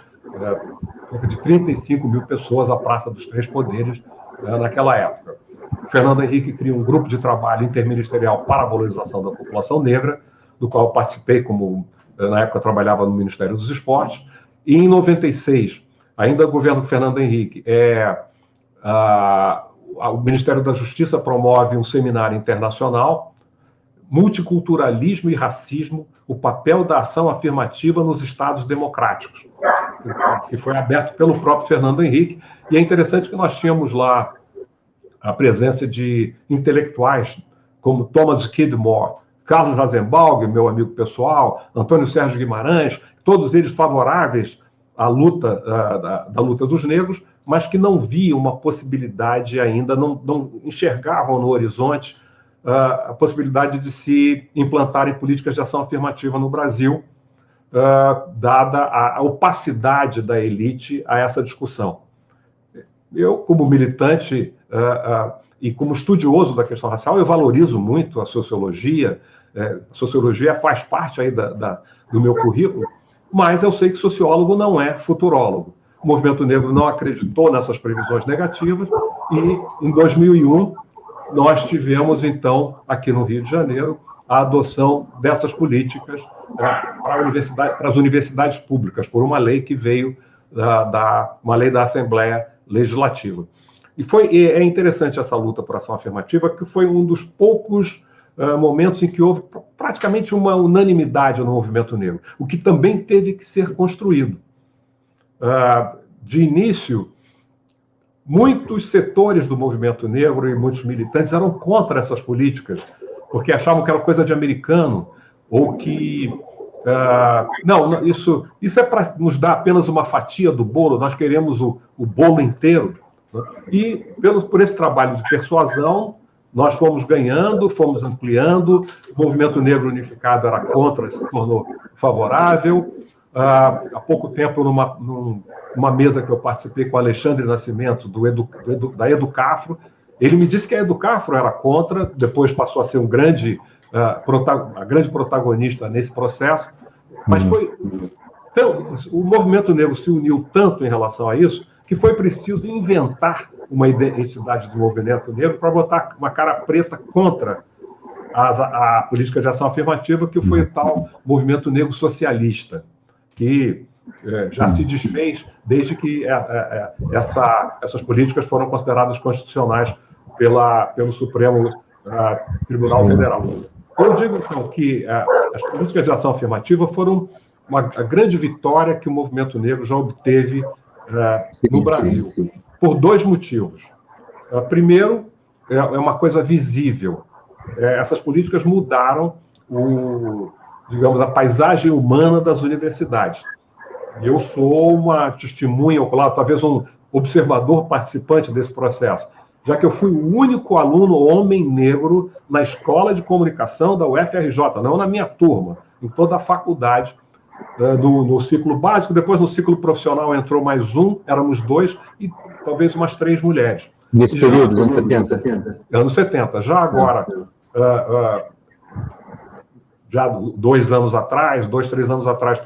cerca de 35 mil pessoas à Praça dos Três Poderes naquela época. O Fernando Henrique cria um grupo de trabalho interministerial para a valorização da população negra, do qual eu participei, na época eu trabalhava no Ministério dos Esportes, e em 96, ainda o governo do Fernando Henrique, o Ministério da Justiça promove um seminário internacional, Multiculturalismo e Racismo, o papel da ação afirmativa nos Estados democráticos, que foi aberto pelo próprio Fernando Henrique, e é interessante que nós tínhamos lá a presença de intelectuais como Thomas Kidmore, Carlos Rasenbalg, meu amigo pessoal, Antônio Sérgio Guimarães, todos eles favoráveis à luta, da luta dos negros, mas que não viam uma possibilidade ainda, não enxergavam no horizonte a possibilidade de se implantarem políticas de ação afirmativa no Brasil, dada a opacidade da elite a essa discussão. Eu, como militante e como estudioso da questão racial, eu valorizo muito a sociologia. A sociologia faz parte aí do meu currículo, mas eu sei que sociólogo não é futurólogo. O movimento negro não acreditou nessas previsões negativas e, em 2001, nós tivemos, então, aqui no Rio de Janeiro, a adoção dessas políticas para as universidades públicas, por uma lei que veio uma lei da Assembleia Legislativa. E é interessante essa luta por ação afirmativa, que foi um dos poucos momentos em que houve praticamente uma unanimidade no movimento negro, o que também teve que ser construído. De início, muitos setores do movimento negro e muitos militantes eram contra essas políticas, porque achavam que era coisa de americano, ou que... isso é para nos dar apenas uma fatia do bolo, nós queremos o bolo inteiro. Né? E, por esse trabalho de persuasão, nós fomos ganhando, fomos ampliando, o movimento negro unificado era contra, se tornou favorável. Há pouco tempo, numa mesa que eu participei com o Alexandre Nascimento, da Educafro, ele me disse que a Educafro era contra, depois passou a ser a grande protagonista nesse processo, mas o movimento negro se uniu tanto em relação a isso, que foi preciso inventar uma identidade do movimento negro para botar uma cara preta contra a política de ação afirmativa, que foi o tal movimento negro socialista, que já se desfez desde que essas políticas foram consideradas constitucionais pelo Supremo Tribunal Federal. Eu digo, então, que as políticas de ação afirmativa foram a grande vitória que o movimento negro já obteve no Brasil, por dois motivos. Primeiro, é uma coisa visível. Essas políticas mudaram digamos, a paisagem humana das universidades. Eu sou uma testemunha ocular, talvez um observador participante desse processo, já que eu fui o único aluno homem negro na escola de comunicação da UFRJ, não na minha turma, em toda a faculdade, no ciclo básico. Depois, no ciclo profissional, entrou mais um, éramos dois, e talvez umas 3 mulheres. Nesse período, anos 70? Anos 70. Já agora, já 2 anos atrás, 2, 3 anos atrás,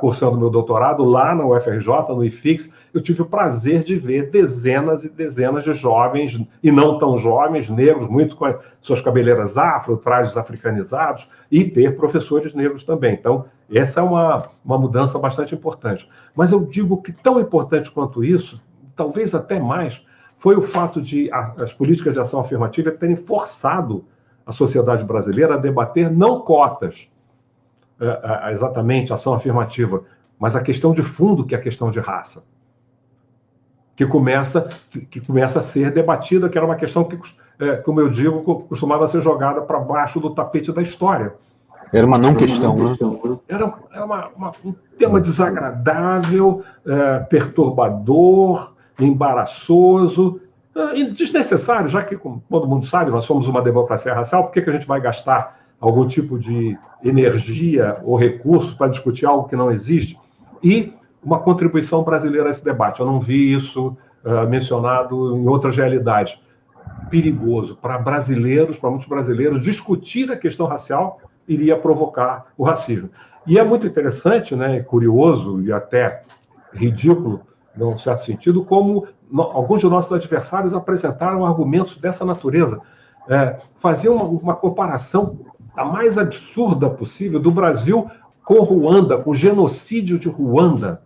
cursando meu doutorado lá na UFRJ, no IFIX, eu tive o prazer de ver dezenas e dezenas de jovens, e não tão jovens, negros, muitos com suas cabeleiras afro, trajes africanizados, e ter professores negros também. Então, essa é uma mudança bastante importante. Mas eu digo que tão importante quanto isso, talvez até mais, foi o fato de as políticas de ação afirmativa terem forçado a sociedade brasileira a debater não cotas, exatamente, ação afirmativa, mas a questão de fundo, que é a questão de raça, que começa a ser debatida, que era uma questão que, como eu digo, costumava ser jogada para baixo do tapete da história. Era uma não questão, né? Era um tema desagradável, perturbador, embaraçoso, e desnecessário, já que, como todo mundo sabe, nós somos uma democracia racial. Por que a gente vai gastar algum tipo de energia ou recurso para discutir algo que não existe? E uma contribuição brasileira a esse debate. Eu não vi isso mencionado em outras realidades. Perigoso para brasileiros, para muitos brasileiros, discutir a questão racial iria provocar o racismo. E é muito interessante, né, curioso e até ridículo, num certo sentido, como alguns de nossos adversários apresentaram argumentos dessa natureza. Fazer uma comparação a mais absurda possível do Brasil com Ruanda, com o genocídio de Ruanda.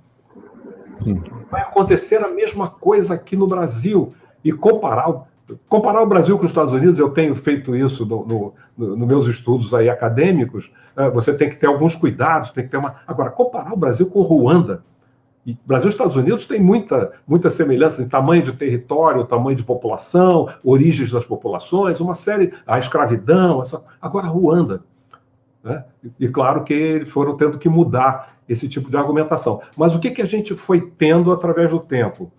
Vai acontecer a mesma coisa aqui no Brasil. E comparar o Brasil com os Estados Unidos, eu tenho feito isso nos meus estudos aí acadêmicos, você tem que ter alguns cuidados, tem que ter uma... Agora, comparar o Brasil com Ruanda, e Brasil e Estados Unidos tem muita semelhança em tamanho de território, tamanho de população, origens das populações, uma série, a escravidão, agora Ruanda. Né? E claro que eles foram tendo que mudar esse tipo de argumentação. Mas o que a gente foi tendo através do tempo?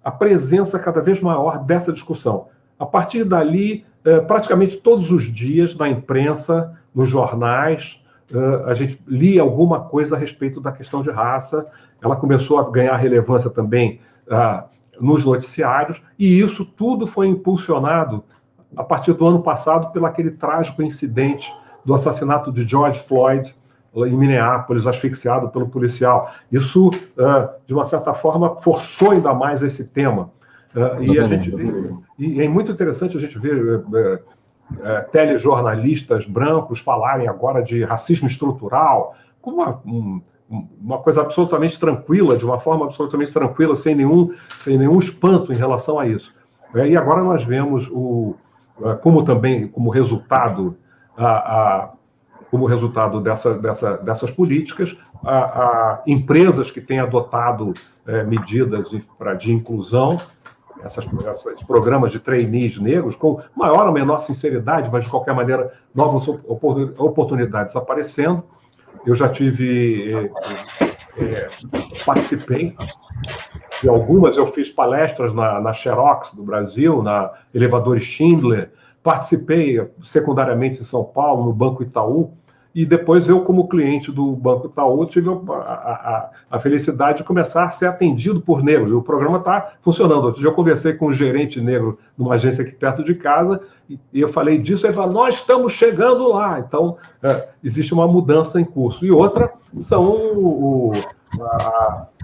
A presença cada vez maior dessa discussão. A partir dali, praticamente todos os dias, na imprensa, nos jornais, a gente lia alguma coisa a respeito da questão de raça. Ela começou a ganhar relevância também nos noticiários, e isso tudo foi impulsionado a partir do ano passado pelo aquele trágico incidente do assassinato de George Floyd em Minneapolis, asfixiado pelo policial. Isso, de uma certa forma, forçou ainda mais esse tema. E a gente vê, e é muito interessante a gente ver telejornalistas brancos falarem agora de racismo estrutural, com uma coisa absolutamente tranquila, de uma forma absolutamente tranquila, sem nenhum espanto em relação a isso. E agora nós vemos, como também, como resultado dessas políticas, empresas que têm adotado medidas de inclusão, esses programas de trainees negros, com maior ou menor sinceridade, mas de qualquer maneira, novas oportunidades aparecendo. Eu já participei de algumas, eu fiz palestras na Xerox do Brasil, na Elevadores Schindler, participei secundariamente em São Paulo, no Banco Itaú, e depois eu, como cliente do Banco Itaú, tive a felicidade de começar a ser atendido por negros. O programa está funcionando. Outro dia eu conversei com um gerente negro de uma agência aqui perto de casa, e eu falei disso, ele falou, nós estamos chegando lá. Então, existe uma mudança em curso. E outra são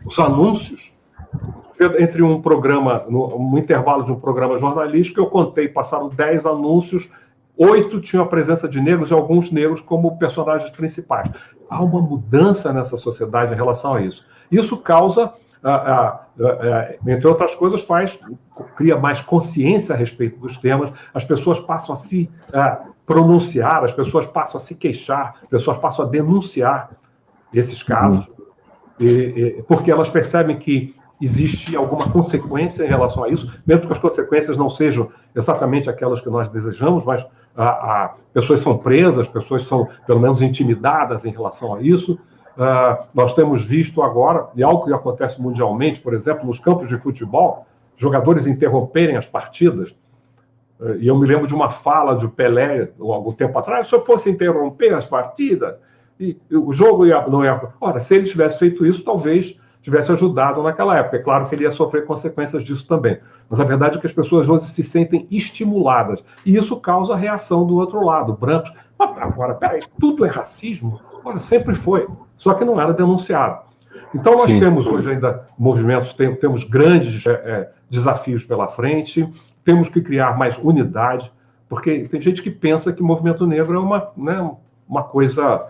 os anúncios. Entre um programa, no intervalo de um programa jornalístico, eu contei, passaram 10 anúncios, 8 tinham a presença de negros e alguns negros como personagens principais. Há uma mudança nessa sociedade em relação a isso. Isso causa, entre outras coisas, cria mais consciência a respeito dos temas, as pessoas passam a se pronunciar, as pessoas passam a se queixar, as pessoas passam a denunciar esses casos, porque elas percebem que existe alguma consequência em relação a isso, mesmo que as consequências não sejam exatamente aquelas que nós desejamos, mas pessoas são presas, pessoas são, pelo menos, intimidadas em relação a isso. Nós temos visto agora, e algo que acontece mundialmente, por exemplo, nos campos de futebol, jogadores interromperem as partidas, e eu me lembro de uma fala de Pelé, algum tempo atrás, se eu fosse interromper as partidas, e o jogo não ia... Ora, se ele tivesse feito isso, talvez tivesse ajudado naquela época. É claro que ele ia sofrer consequências disso também. Mas a verdade é que as pessoas hoje se sentem estimuladas. E isso causa reação do outro lado, brancos. Agora, peraí, tudo é racismo? Ora, sempre foi. Só que não era denunciado. Então, nós temos hoje ainda movimentos, temos grandes desafios pela frente, temos que criar mais unidade, porque tem gente que pensa que o movimento negro é uma coisa...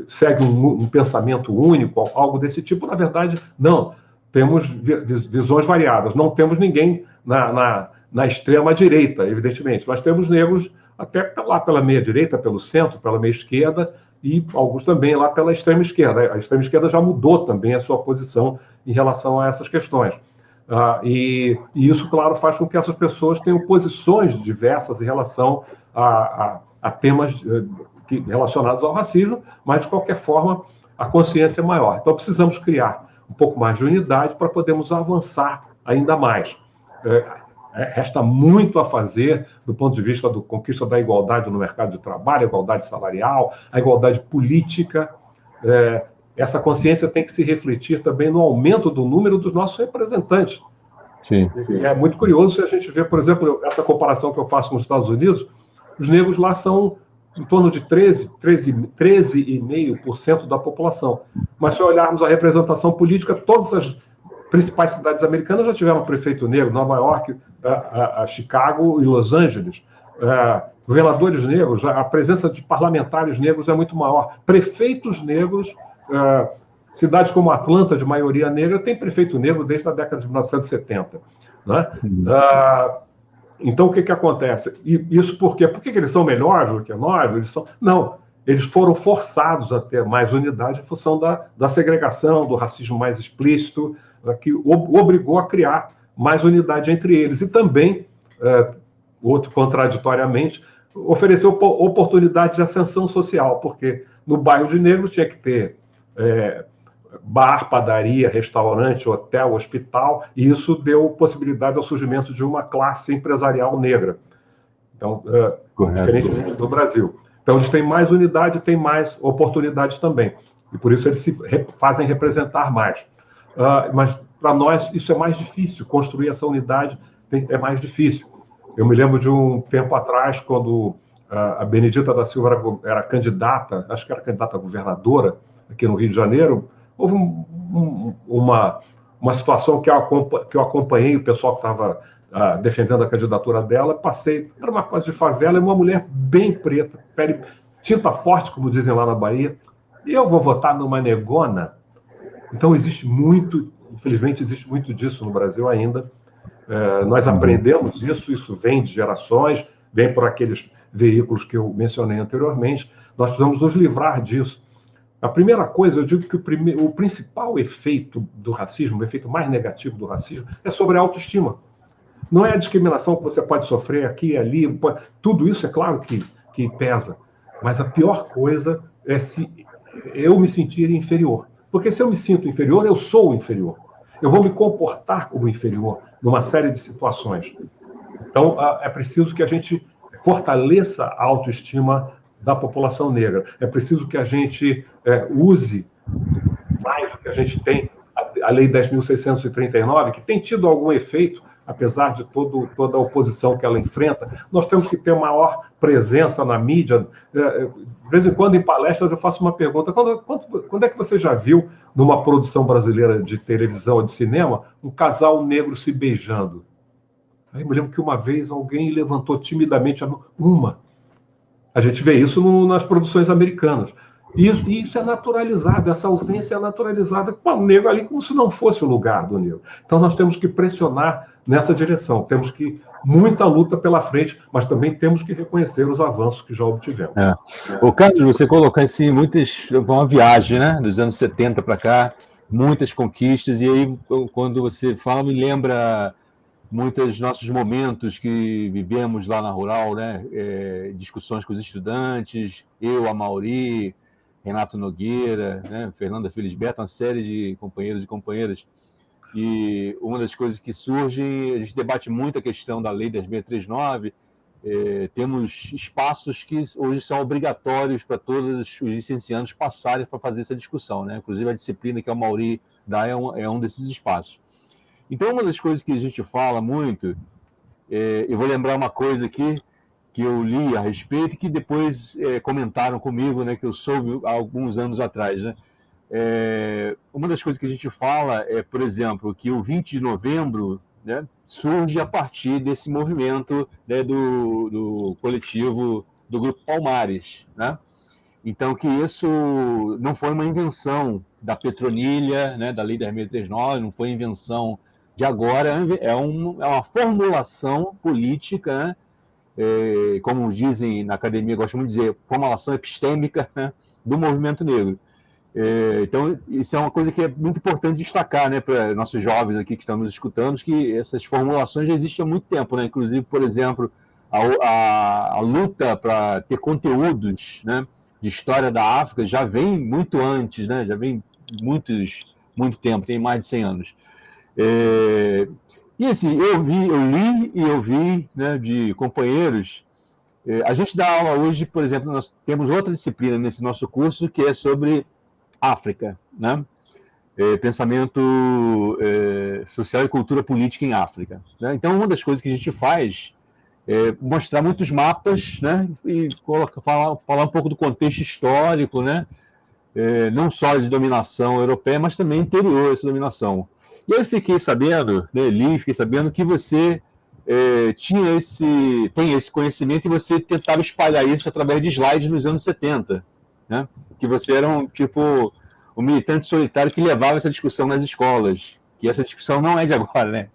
segue um pensamento único, algo desse tipo. Na verdade, não. Temos visões variadas. Não temos ninguém na extrema-direita, evidentemente. Nós temos negros até lá pela meia-direita, pelo centro, pela meia-esquerda, e alguns também lá pela extrema-esquerda. A extrema-esquerda já mudou também a sua posição em relação a essas questões. E isso, claro, faz com que essas pessoas tenham posições diversas em relação a temas relacionados ao racismo, mas, de qualquer forma, a consciência é maior. Então, precisamos criar um pouco mais de unidade para podermos avançar ainda mais. Resta muito a fazer do ponto de vista da conquista da igualdade no mercado de trabalho, a igualdade salarial, a igualdade política. Essa consciência tem que se refletir também no aumento do número dos nossos representantes. Sim. E é muito curioso se a gente vê, por exemplo, essa comparação que eu faço com os Estados Unidos, os negros lá são em torno de 13,5% da população. Mas se olharmos a representação política, todas as principais cidades americanas já tiveram prefeito negro, Nova York, Chicago e Los Angeles. Governadores negros, a presença de parlamentares negros é muito maior. Prefeitos negros, cidades como Atlanta, de maioria negra, tem prefeito negro desde a década de 1970. Né? Então, o que acontece? E isso por quê? Por que eles são melhores do que nós? Não, eles foram forçados a ter mais unidade em função da segregação, do racismo mais explícito, que obrigou a criar mais unidade entre eles. E também, contraditoriamente, ofereceu oportunidades de ascensão social, porque no bairro de negros tinha que ter bar, padaria, restaurante, hotel, hospital, e isso deu possibilidade ao surgimento de uma classe empresarial negra. Então, diferentemente do Brasil. Então, eles têm mais unidade, têm mais oportunidades também. E por isso eles se fazem representar mais. Mas, para nós, isso é mais difícil. Construir essa unidade é mais difícil. Eu me lembro de um tempo atrás, quando a Benedita da Silva era candidata, acho que era candidata a governadora, aqui no Rio de Janeiro. Houve uma situação que eu acompanhei, o pessoal que estava defendendo a candidatura dela, passei, era uma coisa de favela, e uma mulher bem preta, pele, tinta forte, como dizem lá na Bahia, e eu vou votar numa negona? Então infelizmente existe muito disso no Brasil ainda. Nós aprendemos isso vem de gerações, vem por aqueles veículos que eu mencionei anteriormente, nós precisamos nos livrar disso. A primeira coisa, eu digo que o principal efeito do racismo, o efeito mais negativo do racismo, é sobre a autoestima. Não é a discriminação que você pode sofrer aqui e ali, tudo isso é claro que pesa, mas a pior coisa é se eu me sentir inferior. Porque se eu me sinto inferior, eu sou inferior. Eu vou me comportar como inferior numa série de situações. Então, é preciso que a gente fortaleça a autoestima da população negra. É preciso que a gente use mais do que a gente tem a Lei 10.639, que tem tido algum efeito, apesar de toda a oposição que ela enfrenta. Nós temos que ter maior presença na mídia. De vez em quando, em palestras, eu faço uma pergunta. Quando é que você já viu, numa produção brasileira de televisão ou de cinema, um casal negro se beijando? Aí eu me lembro que uma vez alguém levantou timidamente a mão. A gente vê isso nas produções americanas. E isso é naturalizado, essa ausência é naturalizada com o negro ali como se não fosse o lugar do negro. Então nós temos que pressionar nessa direção, temos que muita luta pela frente, mas também temos que reconhecer os avanços que já obtivemos. O Carlos, você colocou assim, uma viagem, né, dos anos 70 para cá, muitas conquistas, e aí quando você fala, me lembra muitos nossos momentos que vivemos lá na Rural, né? Discussões com os estudantes, eu, a Mauri, Renato Nogueira, né? Fernanda Felisberto, uma série de companheiros e companheiras. E uma das coisas que surge, a gente debate muito a questão da Lei 10.639, temos espaços que hoje são obrigatórios para todos os licenciados passarem para fazer essa discussão, né? Inclusive a disciplina que a Mauri dá é um desses espaços. Então, uma das coisas que a gente fala muito, eu vou lembrar uma coisa aqui que eu li a respeito e que depois comentaram comigo, né, que eu soube há alguns anos atrás. Né? Uma das coisas que a gente fala é, por exemplo, que o 20 de novembro, né, surge a partir desse movimento, né, do coletivo do Grupo Palmares. Né? Então, que isso não foi uma invenção da Petronilha, né, da Lei 10.639, não foi invenção de agora, é uma formulação política, né? Como dizem na academia, gostam muito de dizer, formulação epistêmica, né, do movimento negro. Então, isso é uma coisa que é muito importante destacar, né, para nossos jovens aqui que estão nos escutando, que essas formulações já existem há muito tempo. Né? Inclusive, por exemplo, a luta para ter conteúdos, né, de história da África já vem muito antes, né? Já vem muito tempo, tem mais de 100 anos. E assim, eu li e eu vi, né, de companheiros. A gente dá aula hoje, por exemplo, nós temos outra disciplina nesse nosso curso que é sobre África, né? Pensamento social e cultura política em África, né? Então, uma das coisas que a gente faz é mostrar muitos mapas, né? E falar um pouco do contexto histórico, né? Não só de dominação europeia, mas também interior dessa dominação. E aí eu fiquei sabendo, né, fiquei sabendo que você tem esse conhecimento e você tentava espalhar isso através de slides nos anos 70, né? Que você era um militante solitário que levava essa discussão nas escolas, que essa discussão não é de agora, né?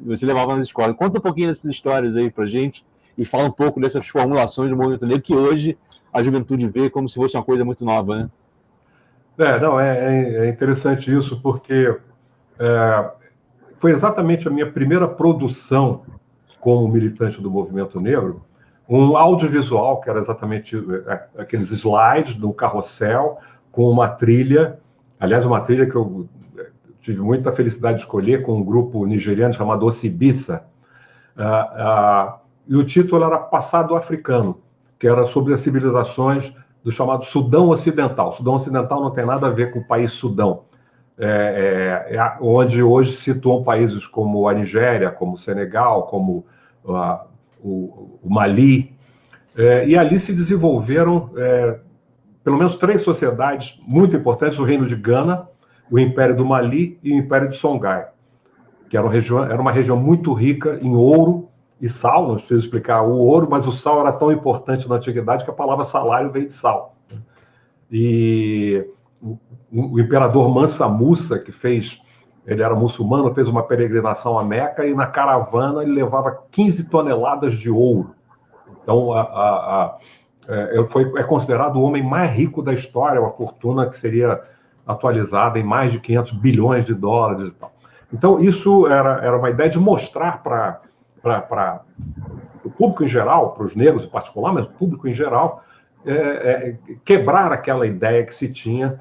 Você levava nas escolas. Conta um pouquinho dessas histórias aí pra gente e fala um pouco dessas formulações do movimento negro que hoje a juventude vê como se fosse uma coisa muito nova, né? Não, é interessante isso, porque foi exatamente a minha primeira produção como militante do movimento negro, um audiovisual, que era exatamente aqueles slides do carrossel, com uma trilha, aliás, uma trilha que eu tive muita felicidade de escolher, com um grupo nigeriano chamado Osibissa, e o título era Passado Africano, que era sobre as civilizações do chamado Sudão Ocidental. O Sudão Ocidental não tem nada a ver com o país Sudão, onde hoje se situam países como a Nigéria, como o Senegal, como o Mali, e ali se desenvolveram pelo menos 3 sociedades muito importantes: o Reino de Gana, o Império do Mali e o Império de Songhai, que era uma região muito rica em ouro e sal. Não preciso explicar o ouro, mas o sal era tão importante na antiguidade que a palavra salário veio de sal. E o imperador Mansa Musa, ele era muçulmano, fez uma peregrinação a Meca e na caravana ele levava 15 toneladas de ouro. Então, é considerado o homem mais rico da história, uma fortuna que seria atualizada em mais de 500 bilhões de dólares e tal. Então, isso era uma ideia de mostrar para o público em geral, para os negros em particular, mas o público em geral, quebrar aquela ideia que se tinha,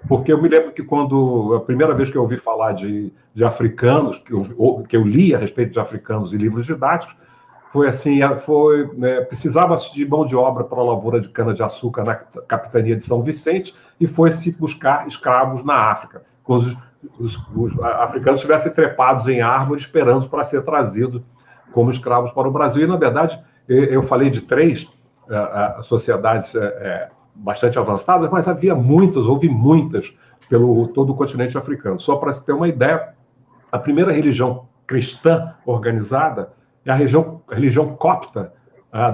porque eu me lembro que a primeira vez que eu ouvi falar de africanos, que eu li a respeito de africanos em livros didáticos, foi assim, precisava-se de mão de obra para a lavoura de cana-de-açúcar na capitania de São Vicente e foi-se buscar escravos na África, com os africanos estivessem trepados em árvores esperando para ser trazidos como escravos para o Brasil. E, na verdade, eu falei de 3 sociedades bastante avançadas, mas houve muitas pelo todo o continente africano. Só para se ter uma ideia, a primeira religião cristã organizada é a religião copta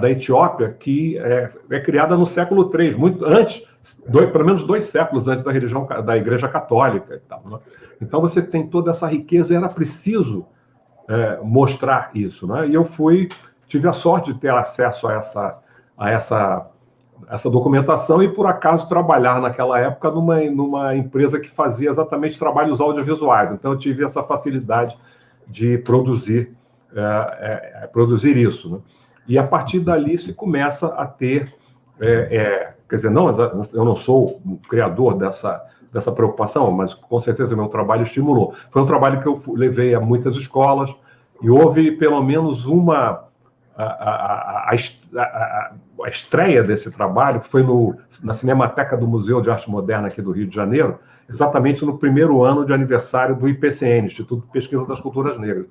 da Etiópia, que é criada no século III, muito antes, pelo menos 2 séculos antes da Igreja Católica. E tal, né? Então você tem toda essa riqueza e era preciso mostrar isso, né? E eu tive a sorte de ter acesso a essa documentação e, por acaso, trabalhar naquela época numa empresa que fazia exatamente trabalhos audiovisuais. Então, eu tive essa facilidade de produzir isso, né? E, a partir dali, se começa a ter... quer dizer, eu não sou o criador dessa preocupação, mas, com certeza, meu trabalho estimulou. Foi um trabalho que eu levei a muitas escolas e houve, pelo menos, a estreia desse trabalho, que foi na Cinemateca do Museu de Arte Moderna aqui do Rio de Janeiro, exatamente no primeiro ano de aniversário do IPCN, Instituto de Pesquisa das Culturas Negras.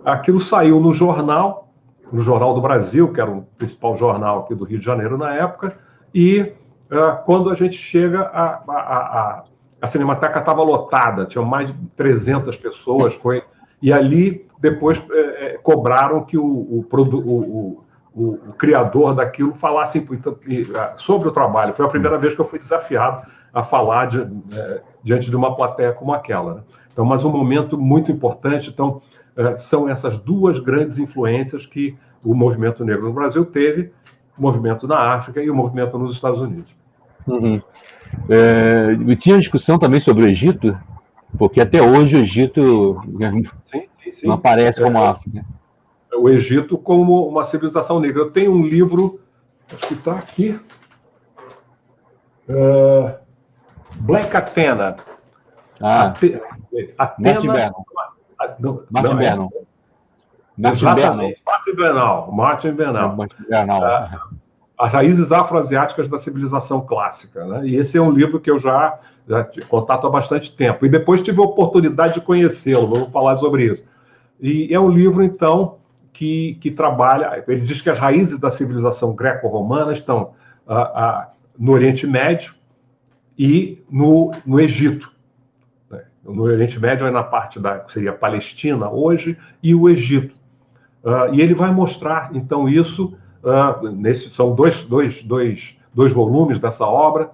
Aquilo saiu no Jornal do Brasil, que era o principal jornal aqui do Rio de Janeiro na época, e quando a gente chega, a Cinemateca estava lotada, tinha mais de 300 pessoas, e ali depois cobraram que o criador daquilo falasse sobre o trabalho. Foi a primeira vez que eu fui desafiado a falar diante de uma plateia como aquela, né? Então, mas um momento muito importante. Então, são essas 2 grandes influências que o movimento negro no Brasil teve, o movimento na África e o movimento nos Estados Unidos. Uhum. E tinha discussão também sobre o Egito, porque até hoje o Egito sim. não aparece como África. O Egito como uma civilização negra. Eu tenho um livro, acho que está aqui, Black Athena. Martin Athena. Vernon. Martin Não, Vernon. Exatamente, Martin Bernal. Martin Bernal. Martin Bernal. As raízes afroasiáticas da civilização clássica, né? E esse é um livro que eu já contato há bastante tempo. E depois tive a oportunidade de conhecê-lo, vamos falar sobre isso. E é um livro, então, que trabalha... Ele diz que as raízes da civilização greco-romana estão no Oriente Médio e no Egito. Né? No Oriente Médio é na parte que seria Palestina hoje e o Egito. E ele vai mostrar, então, isso... são dois volumes dessa obra,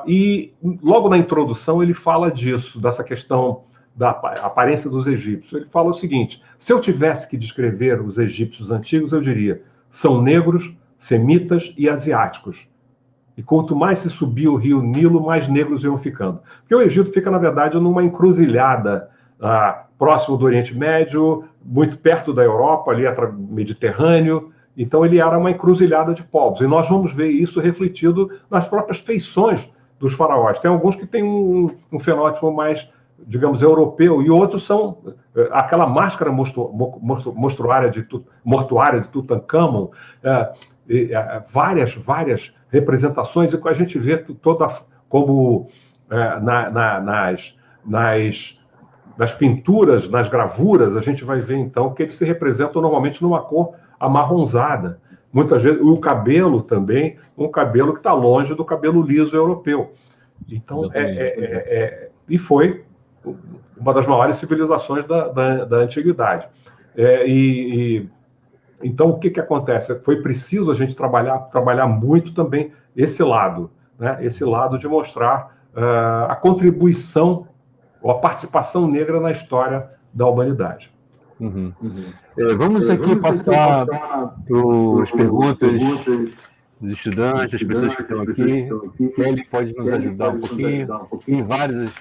e logo na introdução ele fala disso, dessa questão da aparência dos egípcios. Ele fala o seguinte: se eu tivesse que descrever os egípcios antigos, eu diria, são negros, semitas e asiáticos. E quanto mais se subia o rio Nilo, mais negros iam ficando. Porque o Egito fica, na verdade, numa encruzilhada próximo do Oriente Médio, muito perto da Europa, ali Mediterrâneo. Então, ele era uma encruzilhada de povos. E nós vamos ver isso refletido nas próprias feições dos faraós. Tem alguns que têm um fenótipo mais, digamos, europeu, e outros são aquela máscara mortuária de Tutancâmon, várias representações, e que a gente vê toda como nas pinturas, nas gravuras, a gente vai ver, então, que eles se representam normalmente numa cor amarronzada. Muitas vezes, o cabelo também, um cabelo que está longe do cabelo liso europeu. Então, e foi uma das maiores civilizações da antiguidade. Então, o que acontece? Foi preciso a gente trabalhar muito também esse lado, né? Esse lado de mostrar a contribuição ou a participação negra na história da humanidade. Vamos aqui passar para as perguntas dos estudantes, das pessoas que estão aqui. Kelly pode nos ajudar um pouquinho. Tem várias.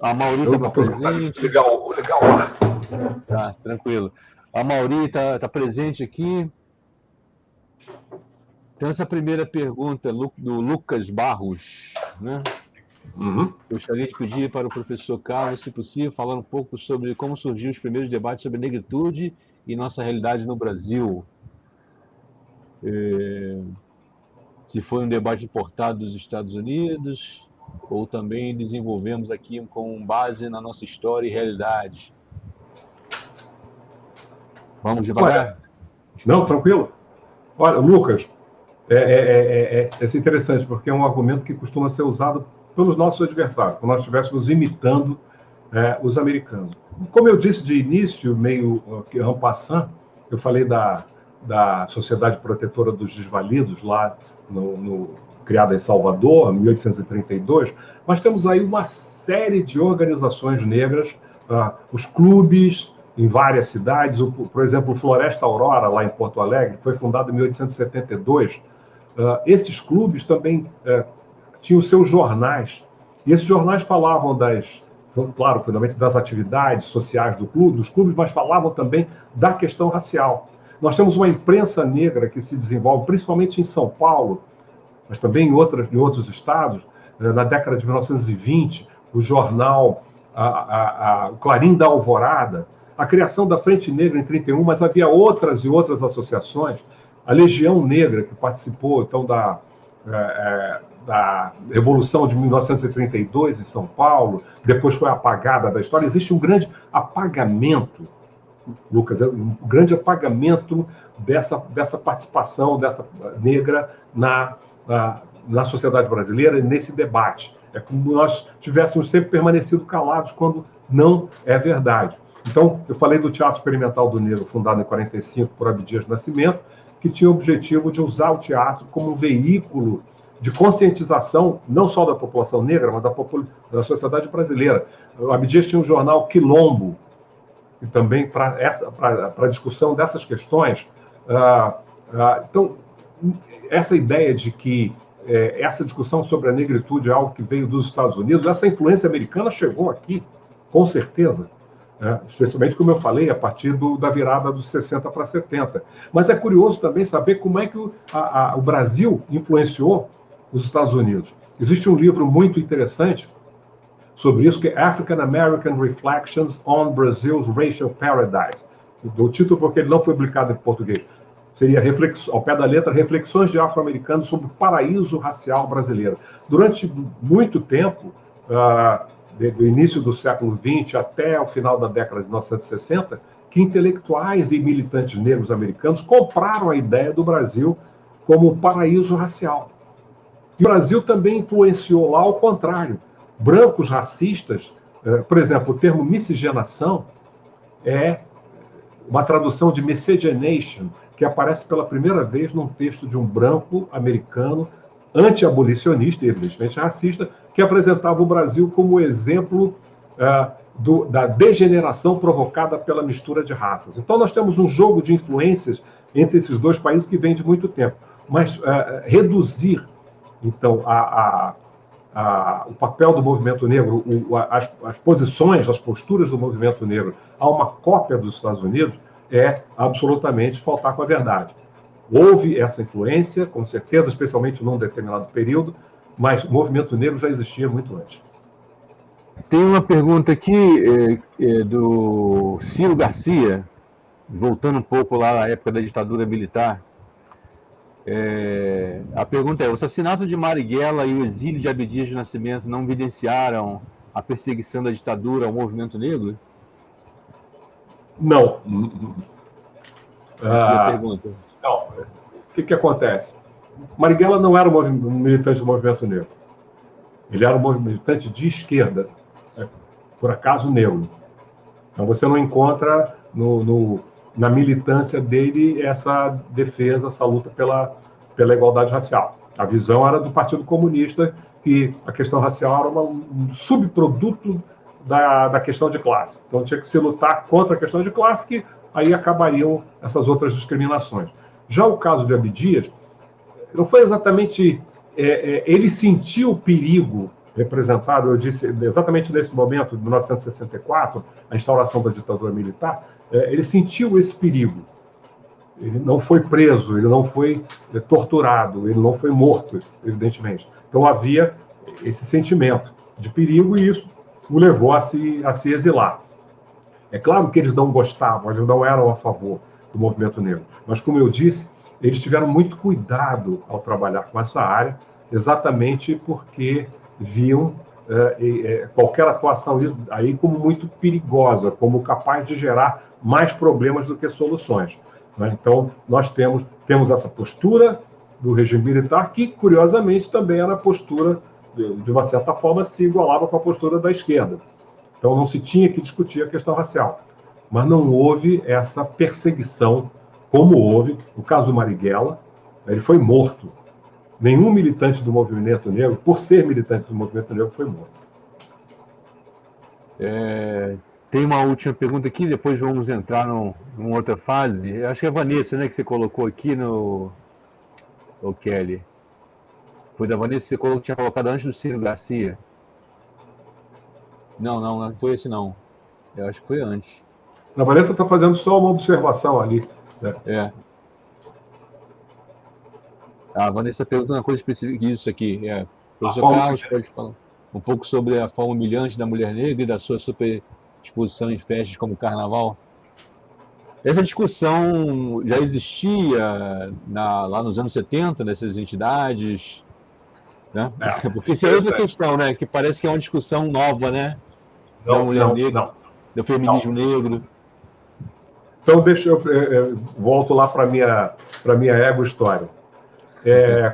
A Mauri está presente. Legal. Tá, tranquilo. A Mauri está presente aqui. Então, essa primeira pergunta do Lucas Barros, né? Gostaria de pedir para o professor Carlos, se possível, falar um pouco sobre como surgiu os primeiros debates sobre negritude e nossa realidade no Brasil. Se foi um debate importado dos Estados Unidos, ou também desenvolvemos aqui com base na nossa história e realidade. Vamos devagar? Não, tranquilo. Olha, Lucas, é interessante, porque é um argumento que costuma ser usado pelos nossos adversários, como nós estivéssemos imitando os americanos. Como eu disse de início, meio en passant, eu falei da Sociedade Protetora dos Desvalidos, lá criada em Salvador, em 1832, mas temos aí uma série de organizações negras, os clubes em várias cidades, por exemplo, o Floresta Aurora, lá em Porto Alegre, foi fundado em 1872. Esses clubes também tinham seus jornais, e esses jornais falavam claro, fundamentalmente das atividades sociais dos clubes, mas falavam também da questão racial. Nós temos uma imprensa negra que se desenvolve, principalmente em São Paulo, mas também em outros estados. Na década de 1920, o jornal o Clarim da Alvorada, a criação da Frente Negra em 31, mas havia outras e outras associações, a Legião Negra, que participou então da Revolução de 1932 em São Paulo, depois foi apagada da história. Existe um grande apagamento, Lucas, um grande apagamento dessa participação dessa negra na sociedade brasileira, nesse debate. É como nós tivéssemos sempre permanecido calados quando não é verdade. Então, eu falei do Teatro Experimental do Negro, fundado em 45 por Abdias Nascimento, que tinha o objetivo de usar o teatro como um veículo de conscientização, não só da população negra, mas da sociedade brasileira. O Abdias tinha um jornal Quilombo, e também para a discussão dessas questões. Então, essa ideia de que essa discussão sobre a negritude é algo que veio dos Estados Unidos, essa influência americana chegou aqui, com certeza. né? Especialmente, como eu falei, a partir da virada dos 60 para 70. Mas é curioso também saber como é que o Brasil influenciou os Estados Unidos. Existe um livro muito interessante sobre isso, que é African American Reflections on Brazil's Racial Paradise. O título porque ele não foi publicado em português. Seria, ao pé da letra, Reflexões de Afro-Americanos sobre o Paraíso Racial Brasileiro. Durante muito tempo, do início do século XX até o final da década de 1960, que intelectuais e militantes negros americanos compraram a ideia do Brasil como um paraíso racial. E o Brasil também influenciou lá ao contrário. Brancos racistas, por exemplo, o termo miscigenação é uma tradução de miscegenation, que aparece pela primeira vez num texto de um branco americano anti-abolicionista e evidentemente racista, que apresentava o Brasil como exemplo da degeneração provocada pela mistura de raças. Então nós temos um jogo de influências entre esses dois países que vem de muito tempo. Mas reduzir, então, o papel do movimento negro, as posições, as posturas do movimento negro a uma cópia dos Estados Unidos é absolutamente faltar com a verdade. Houve essa influência, com certeza, especialmente num determinado período, mas o movimento negro já existia muito antes. Tem uma pergunta aqui do Ciro Garcia, voltando um pouco lá na época da ditadura militar. A pergunta é: o assassinato de Marighella e o exílio de Abdias do Nascimento não evidenciaram a perseguição da ditadura ao movimento negro? Não. A pergunta. Não. O que acontece? Marighella não era um militante do movimento negro. Ele era um militante de esquerda, por acaso negro. Então você não encontra na militância dele essa defesa, essa luta pela igualdade racial. A visão era do Partido Comunista, que a questão racial era um subproduto da questão de classe. Então tinha que se lutar contra a questão de classe, que aí acabariam essas outras discriminações. Já o caso de Abdias, não foi exatamente... ele sentiu o perigo representado, eu disse, exatamente nesse momento, de 1964, a instauração da ditadura militar, ele sentiu esse perigo. Ele não foi preso, ele não foi torturado, ele não foi morto, evidentemente. Então havia esse sentimento de perigo e isso o levou a se exilar. É claro que eles não gostavam, eles não eram a favor do movimento negro, mas, como eu disse, eles tiveram muito cuidado ao trabalhar com essa área, exatamente porque viam qualquer atuação aí como muito perigosa, como capaz de gerar mais problemas do que soluções. Né? Então, nós temos essa postura do regime militar, que, curiosamente, também era a postura, de uma certa forma, se igualava com a postura da esquerda. Então, não se tinha que discutir a questão racial. Mas não houve essa perseguição, como houve no caso do Marighella. Ele foi morto. Nenhum militante do movimento negro, por ser militante do movimento negro, foi morto. Tem uma última pergunta aqui, depois vamos entrar numa outra fase. Acho que é a Vanessa, né, que você colocou aqui no Kelly. Foi da Vanessa que você tinha colocado antes do Ciro Garcia. Não foi esse não. Eu acho que foi antes. A Vanessa está fazendo só uma observação ali. Né? A Vanessa pergunta uma coisa específica disso aqui. Professor Carlos, pode falar um pouco sobre a forma humilhante da mulher negra e da sua superexposição em festas como o carnaval? Essa discussão já existia lá nos anos 70, nessas entidades, né? Porque isso é outra questão, né? Que parece que é uma discussão nova, né? Da mulher negra, do feminismo negro. Então, deixa eu volto lá para a minha ego-história.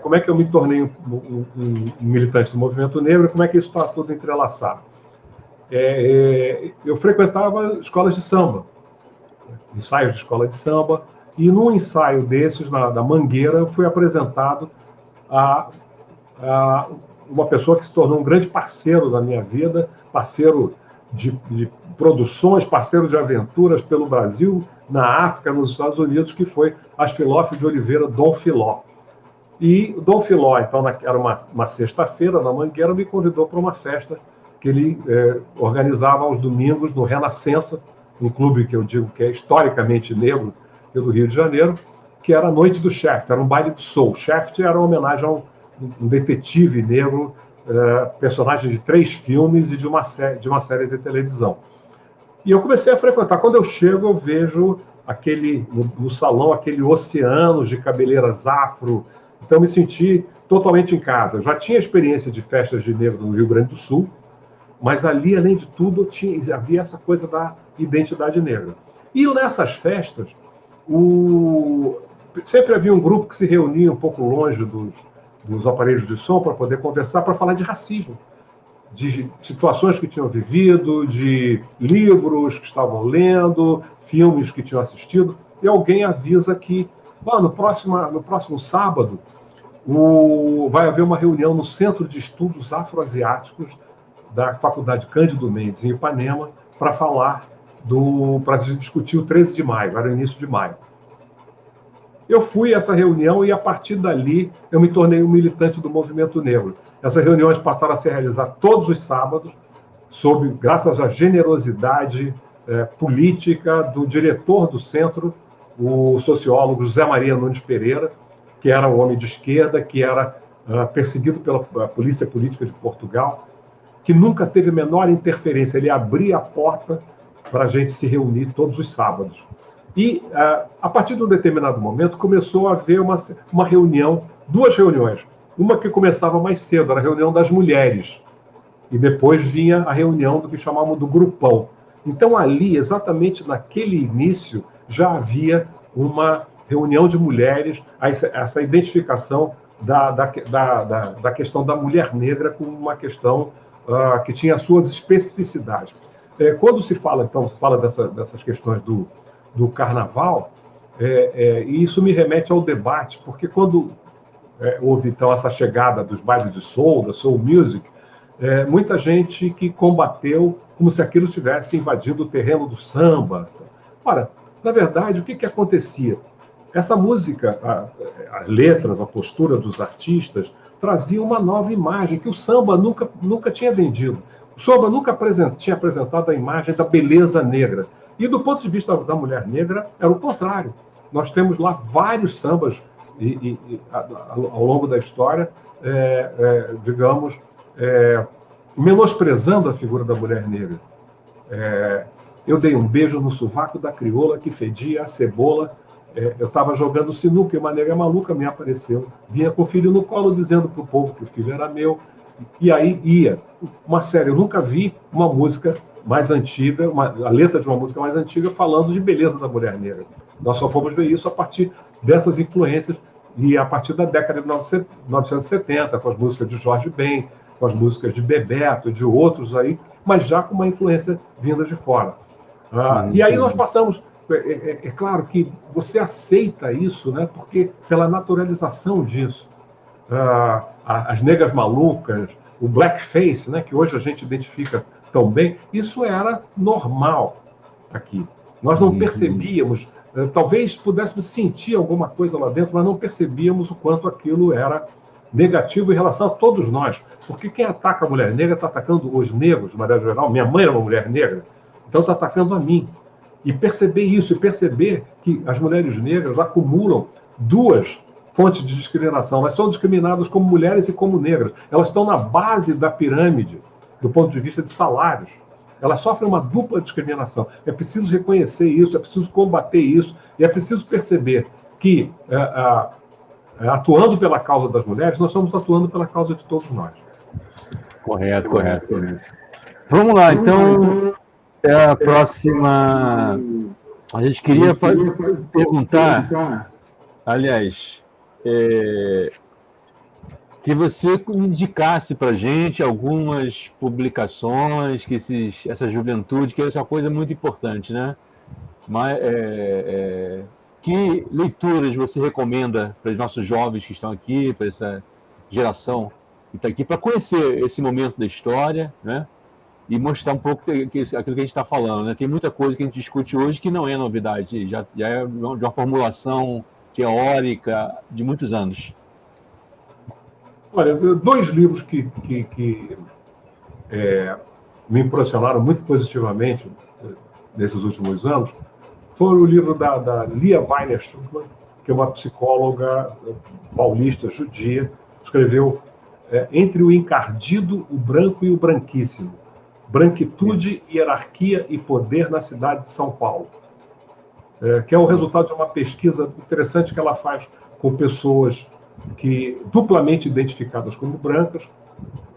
Como é que eu me tornei um militante do movimento negro e como é que isso está tudo entrelaçado? Eu frequentava escolas de samba, ensaios de escola de samba, e num ensaio desses, na Mangueira, eu fui apresentado a uma pessoa que se tornou um grande parceiro da minha vida, parceiro de produções, parceiro de aventuras pelo Brasil, na África, nos Estados Unidos, que foi Asfilófio de Oliveira Dom Filó. E o Dom Filó, então, era uma sexta-feira, na Mangueira, me convidou para uma festa que ele organizava aos domingos no Renascença, um clube que eu digo que é historicamente negro do Rio de Janeiro, que era a Noite do Shaft, era um baile de soul. Shaft era uma homenagem a um detetive negro, personagem de 3 filmes e de uma série de televisão. E eu comecei a frequentar. Quando eu chego, eu vejo no salão aquele oceano de cabeleiras afro. Então, eu me senti totalmente em casa. Eu já tinha experiência de festas de negro no Rio Grande do Sul, mas ali, além de tudo, havia essa coisa da identidade negra. E nessas festas, sempre havia um grupo que se reunia um pouco longe dos aparelhos de som para poder conversar, para falar de racismo, de situações que tinham vivido, de livros que estavam lendo, filmes que tinham assistido, e alguém avisa que no próximo sábado vai haver uma reunião no Centro de Estudos Afroasiáticos da Faculdade Cândido Mendes, em Ipanema, para discutir o 13 de maio, era o início de maio. Eu fui a essa reunião e, a partir dali, eu me tornei um militante do movimento negro. Essas reuniões passaram a se realizar todos os sábados, graças à generosidade política do diretor do centro, o sociólogo José Maria Nunes Pereira, que era um homem de esquerda, que era perseguido pela polícia política de Portugal, que nunca teve a menor interferência. Ele abria a porta para a gente se reunir todos os sábados. E, a partir de um determinado momento, começou a haver uma reunião, 2 reuniões. Uma que começava mais cedo, era a reunião das mulheres. E depois vinha a reunião do que chamavam do grupão. Então, ali, exatamente naquele início, já havia uma reunião de mulheres, essa identificação da questão da mulher negra como uma questão que tinha suas especificidades. Quando se fala, então, dessas questões do carnaval, e isso me remete ao debate, porque quando houve, então, essa chegada dos bailes de soul, da soul music, muita gente que combateu como se aquilo estivesse invadindo o terreno do samba. Ora, na verdade, o que acontecia? Essa música, as letras, a postura dos artistas, trazia uma nova imagem que o samba nunca tinha vendido. O samba nunca tinha apresentado a imagem da beleza negra. E, do ponto de vista da mulher negra, era o contrário. Nós temos lá vários sambas ao longo da história, digamos, menosprezando a figura da mulher negra. Eu dei um beijo no sovaco da crioula que fedia a cebola. Eu estava jogando sinuca e uma nega maluca me apareceu. Vinha com o filho no colo dizendo para o povo que o filho era meu. E aí ia. Uma série, eu nunca vi uma música mais antiga, a letra de uma música mais antiga falando de beleza da mulher negra. Nós só fomos ver isso a partir dessas influências e a partir da década de 1970, com as músicas de Jorge Ben, com as músicas de Bebeto, de outros aí, mas já com uma influência vinda de fora. E aí nós passamos... É claro que você aceita isso, né? Porque pela naturalização disso. As negras malucas, o blackface, né? Que hoje a gente identifica tão bem, isso era normal aqui. Nós não percebíamos, talvez pudéssemos sentir alguma coisa lá dentro, mas não percebíamos o quanto aquilo era negativo em relação a todos nós. Porque quem ataca a mulher negra está atacando os negros, de maneira geral. Minha mãe era uma mulher negra, então está atacando a mim. E perceber isso, e perceber que as mulheres negras acumulam 2 fontes de discriminação. Elas são discriminadas como mulheres e como negras. Elas estão na base da pirâmide, do ponto de vista de salários. Elas sofrem uma dupla discriminação. É preciso reconhecer isso, é preciso combater isso, e é preciso perceber que, atuando pela causa das mulheres, nós estamos atuando pela causa de todos nós. Correto. Vamos lá, então... a próxima... A gente queria perguntar, aliás, que você indicasse para a gente algumas publicações, que essa juventude, que é uma coisa muito importante, né? Mas, que leituras você recomenda para os nossos jovens que estão aqui, para essa geração que está aqui, para conhecer esse momento da história, né? E mostrar um pouco aquilo que a gente está falando, né? Tem muita coisa que a gente discute hoje que não é novidade, já é de uma formulação teórica de muitos anos. Olha, 2 livros que me impressionaram muito positivamente nesses últimos anos foi o livro da Lia Weiner Schuckmann, que é uma psicóloga paulista, judia, escreveu Entre o Encardido, o Branco e o Branquíssimo, Branquitude, Hierarquia e Poder na Cidade de São Paulo, que é o resultado de uma pesquisa interessante que ela faz com pessoas que duplamente identificadas como brancas,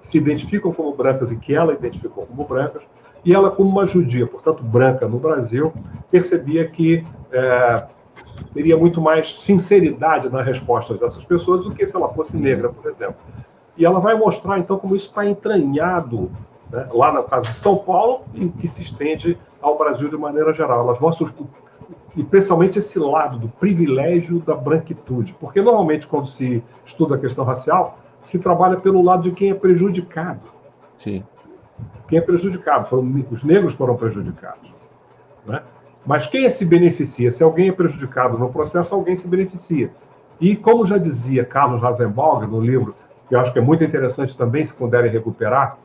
se identificam como brancas e que ela identificou como brancas, e ela, como uma judia, portanto branca no Brasil, percebia que teria muito mais sinceridade nas respostas dessas pessoas do que se ela fosse negra, por exemplo. E ela vai mostrar, então, como isso está entranhado, né, lá no caso de São Paulo, e que se estende ao Brasil de maneira geral. Elas mostram, e principalmente, esse lado do privilégio da branquitude. Porque, normalmente, quando se estuda a questão racial, se trabalha pelo lado de quem é prejudicado. Sim. Quem é prejudicado, os negros foram prejudicados, né? Mas quem se beneficia? Se alguém é prejudicado no processo, alguém se beneficia. E como já dizia Carlos Rasenbalger no livro, que eu acho que é muito interessante também, se puderem recuperar,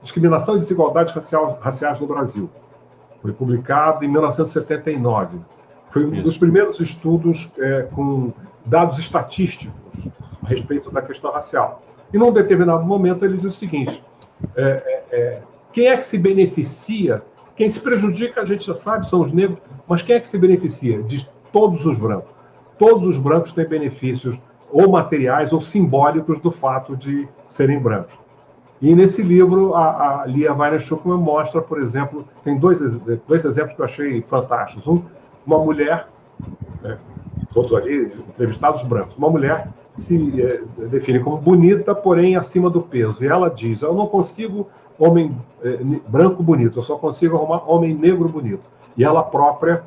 Discriminação e Desigualdades Raciais no Brasil. Foi publicado em 1979. Foi um dos primeiros estudos com dados estatísticos a respeito da questão racial. E num determinado momento ele diz o seguinte, quem é que se beneficia? Quem se prejudica, a gente já sabe, são os negros, mas quem é que se beneficia? Diz todos os brancos. Todos os brancos têm benefícios ou materiais ou simbólicos do fato de serem brancos. E nesse livro, a Lia Weiner Schuckmann mostra, por exemplo, tem dois exemplos que eu achei fantásticos. Uma mulher, todos ali entrevistados brancos, uma mulher que se define como bonita, porém acima do peso. E ela diz, eu não consigo homem branco bonito, eu só consigo arrumar homem negro bonito. E ela própria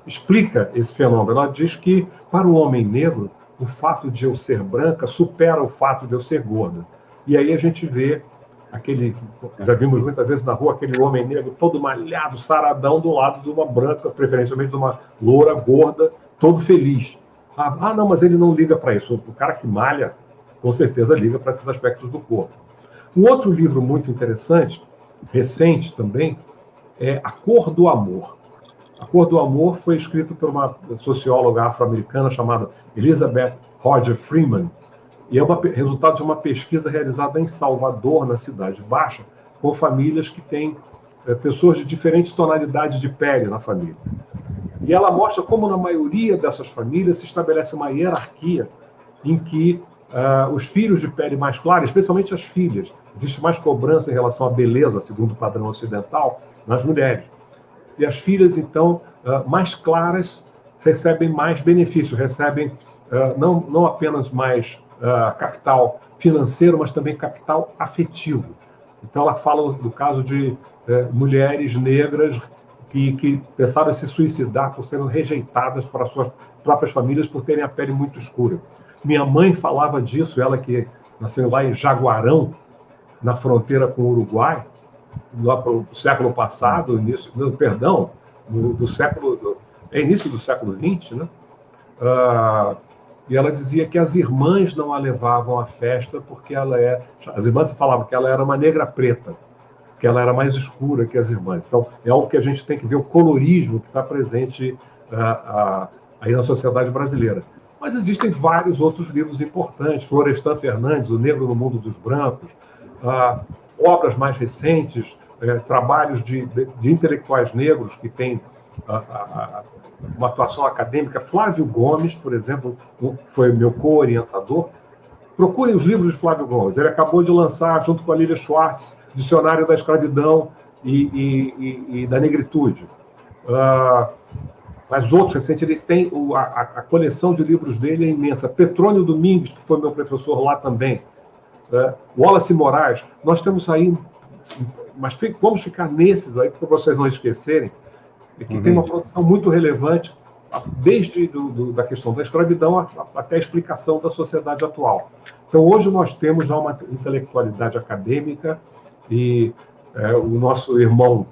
explica esse fenômeno. Ela diz que, para o homem negro, o fato de eu ser branca supera o fato de eu ser gorda. E aí a gente vê já vimos muitas vezes na rua, aquele homem negro todo malhado, saradão, do lado de uma branca, preferencialmente de uma loura, gorda, todo feliz. Não, mas ele não liga para isso. O cara que malha, com certeza liga para esses aspectos do corpo. Um outro livro muito interessante, recente também, é A Cor do Amor. A Cor do Amor foi escrito por uma socióloga afro-americana chamada Elizabeth Roger Freeman, e é resultado de uma pesquisa realizada em Salvador, na Cidade Baixa, com famílias que têm pessoas de diferentes tonalidades de pele na família. E ela mostra como, na maioria dessas famílias, se estabelece uma hierarquia em que os filhos de pele mais clara, especialmente as filhas, existe mais cobrança em relação à beleza, segundo o padrão ocidental, nas mulheres. E as filhas, então, mais claras, recebem mais benefícios, recebem não apenas mais capital financeiro, mas também capital afetivo. Então, ela fala do caso de mulheres negras que pensaram em se suicidar por serem rejeitadas para suas próprias famílias por terem a pele muito escura. Minha mãe falava disso, ela que nasceu lá em Jaguarão, na fronteira com o Uruguai, lá para o século passado, início do século XX, né? E ela dizia que as irmãs não a levavam à festa porque as irmãs falavam que ela era uma negra preta, que ela era mais escura que as irmãs. Então, é algo que a gente tem que ver, o colorismo que está presente aí na sociedade brasileira. Mas existem vários outros livros importantes, Florestan Fernandes, O Negro no Mundo dos Brancos, obras mais recentes, trabalhos de intelectuais negros que têm uma atuação acadêmica. Flávio Gomes, por exemplo, que foi meu co-orientador. Procurem os livros de Flávio Gomes. Ele acabou de lançar, junto com a Lília Schwartz, Dicionário da Escravidão e da Negritude. Mas outros recentes, ele tem a coleção de livros dele é imensa. Petrônio Domingues, que foi meu professor lá também. Wallace Moraes. Nós temos aí, mas vamos ficar nesses aí, para vocês não esquecerem, que tem uma produção muito relevante, desde da questão da escravidão até a explicação da sociedade atual. Então, hoje nós temos já uma intelectualidade acadêmica e o nosso irmão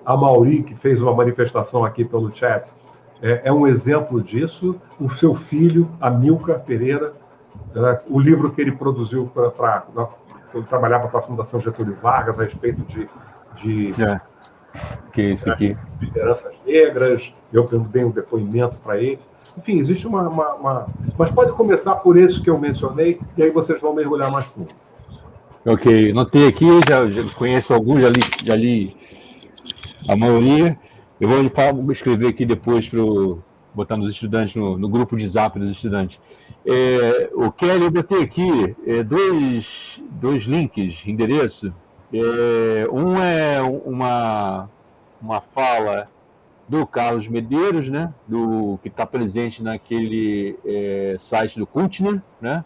Amaury, que fez uma manifestação aqui pelo chat, é um exemplo disso. O seu filho, Amilcar Pereira, o livro que ele produziu quando trabalhava para a Fundação Getúlio Vargas a respeito de que é isso aqui. Lideranças negras, eu dei um depoimento para ele. Enfim, existe Mas pode começar por esses que eu mencionei, e aí vocês vão mergulhar mais fundo. Ok, notei aqui, já conheço alguns, já li a maioria. Eu vou escrever aqui depois para botar nos estudantes, no grupo de zap dos estudantes. O Kelly, eu botei aqui dois links, endereço. Um é uma fala do Carlos Medeiros, né, que está presente naquele site do Kuntner, né,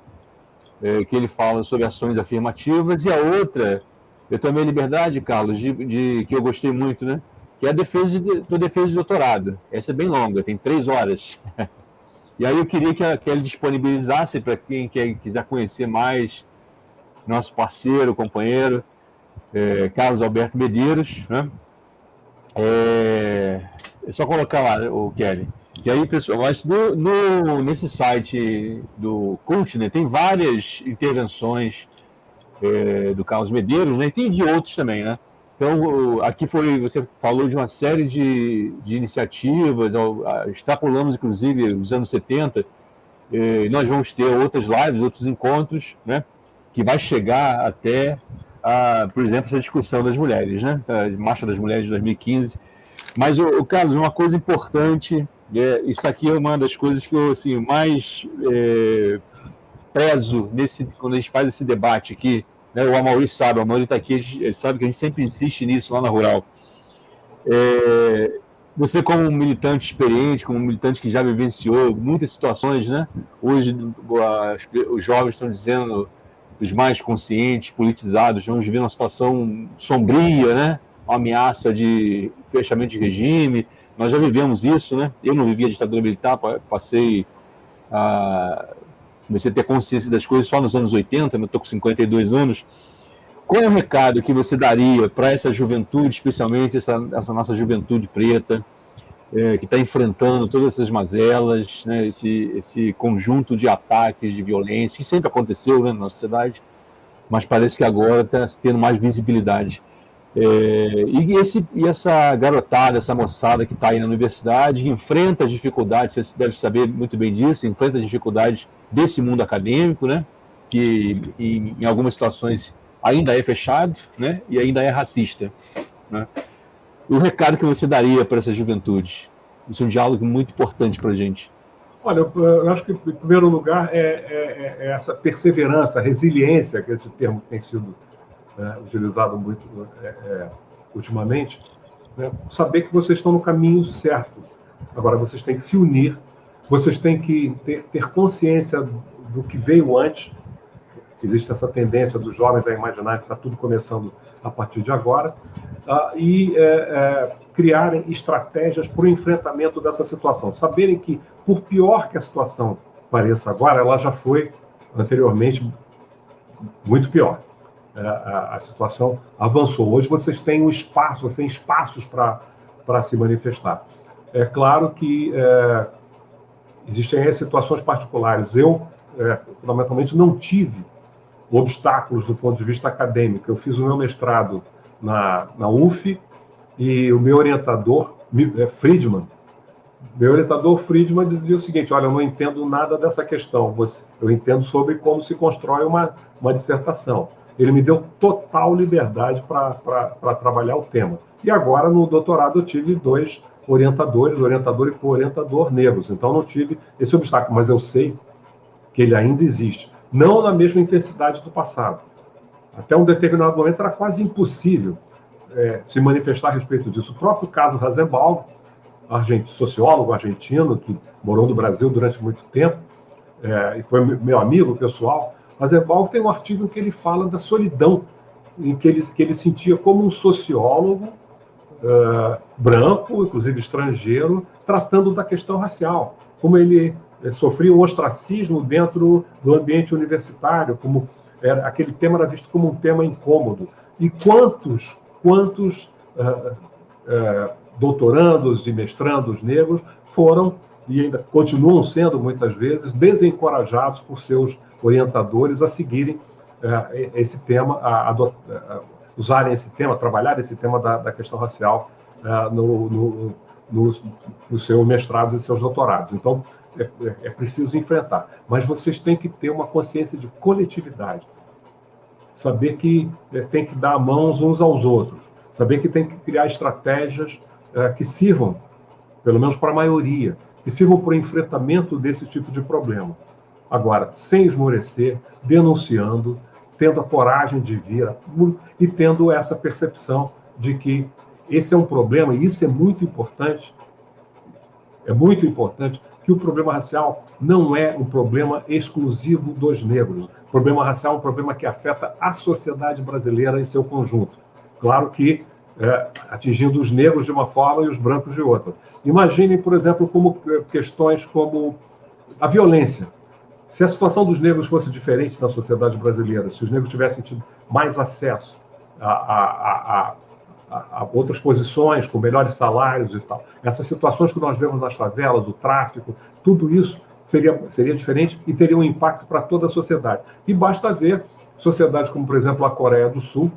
que ele fala sobre ações afirmativas, e a outra, eu tomei liberdade, Carlos, que eu gostei muito, né, que é a defesa de doutorado. Essa é bem longa, tem 3 horas. E aí eu queria que ele disponibilizasse para quem quiser conhecer mais, nosso parceiro, companheiro, Carlos Alberto Medeiros, né? É só colocar lá, o Kelly. E aí, pessoal, mas nesse site do Kuntner tem várias intervenções do Carlos Medeiros, né? E tem de outros também, né? Então, aqui você falou de uma série de iniciativas, extrapolamos, inclusive, os anos 70, nós vamos ter outras lives, outros encontros, né? Que vai chegar até, por exemplo, essa discussão das mulheres, né? A Marcha das Mulheres de 2015. Mas, Carlos, uma coisa importante, isso aqui é uma das coisas que eu assim, mais prezo quando a gente faz esse debate aqui, né? O Amaury sabe, o Amaury está aqui, ele sabe que a gente sempre insiste nisso lá na Rural. Você, como um militante experiente, como um militante que já vivenciou muitas situações, né? Hoje os jovens estão dizendo, os mais conscientes, politizados, vamos viver uma situação sombria, né? Uma ameaça de fechamento de regime. Nós já vivemos isso, né? Eu não vivi a ditadura militar, comecei a ter consciência das coisas só nos anos 80, eu estou com 52 anos. Qual é o recado que você daria para essa juventude, especialmente essa nossa juventude preta, que está enfrentando todas essas mazelas, né, esse conjunto de ataques, de violência, que sempre aconteceu, né, na nossa sociedade, mas parece que agora está tendo mais visibilidade. E essa garotada, essa moçada que está aí na universidade, enfrenta as dificuldades, você deve saber muito bem disso, enfrenta as dificuldades desse mundo acadêmico, né, que em algumas situações ainda é fechado, né, e ainda é racista, né? O recado que você daria para essa juventude? Isso é um diálogo muito importante para a gente. Olha, eu acho que, em primeiro lugar, é essa perseverança, resiliência, que esse termo tem sido utilizado muito ultimamente, né? Saber que vocês estão no caminho certo. Agora, vocês têm que se unir, vocês têm que ter consciência do que veio antes. Existe essa tendência dos jovens a imaginar que está tudo começando a partir de agora, e criarem estratégias para o enfrentamento dessa situação. Saberem que, por pior que a situação pareça agora, ela já foi anteriormente muito pior. A situação avançou. Hoje vocês têm um espaço, vocês têm espaços para se manifestar. É claro que existem situações particulares. Eu, fundamentalmente, não tive obstáculos do ponto de vista acadêmico. Eu fiz o meu mestrado na UF e o meu orientador, Friedman, dizia o seguinte: olha, eu não entendo nada dessa questão, eu entendo sobre como se constrói uma dissertação. Ele me deu total liberdade para trabalhar o tema. E agora, no doutorado, eu tive 2 orientadores, orientador e co-orientador negros. Então, não tive esse obstáculo, mas eu sei que ele ainda existe. Não na mesma intensidade do passado. Até um determinado momento era quase impossível se manifestar a respeito disso. O próprio Carlos Rosenbaum, sociólogo argentino, que morou no Brasil durante muito tempo, e foi meu amigo pessoal, Rosenbaum tem um artigo em que ele fala da solidão, em que ele sentia como um sociólogo branco, inclusive estrangeiro, tratando da questão racial, como ele sofria um ostracismo dentro do ambiente universitário, como aquele tema era visto como um tema incômodo. E quantos doutorandos e mestrandos negros foram e ainda continuam sendo, muitas vezes, desencorajados por seus orientadores a seguirem esse tema, usarem esse tema, trabalhar esse tema da questão racial nos seus mestrados e seus doutorados. Então, é preciso enfrentar. Mas vocês têm que ter uma consciência de coletividade. Saber que tem que dar mãos uns aos outros. Saber que tem que criar estratégias que sirvam, pelo menos para a maioria, que sirvam para o enfrentamento desse tipo de problema. Agora, sem esmorecer, denunciando, tendo a coragem de vir e tendo essa percepção de que esse é um problema, e isso é muito importante, que o problema racial não é um problema exclusivo dos negros. O problema racial é um problema que afeta a sociedade brasileira em seu conjunto. Claro que atingindo os negros de uma forma e os brancos de outra. Imaginem, por exemplo, questões como a violência. Se a situação dos negros fosse diferente na sociedade brasileira, se os negros tivessem tido mais acesso a outras posições, com melhores salários e tal, essas situações que nós vemos nas favelas, o tráfico, tudo isso seria diferente e teria um impacto para toda a sociedade. E basta ver sociedades como, por exemplo, a Coreia do Sul,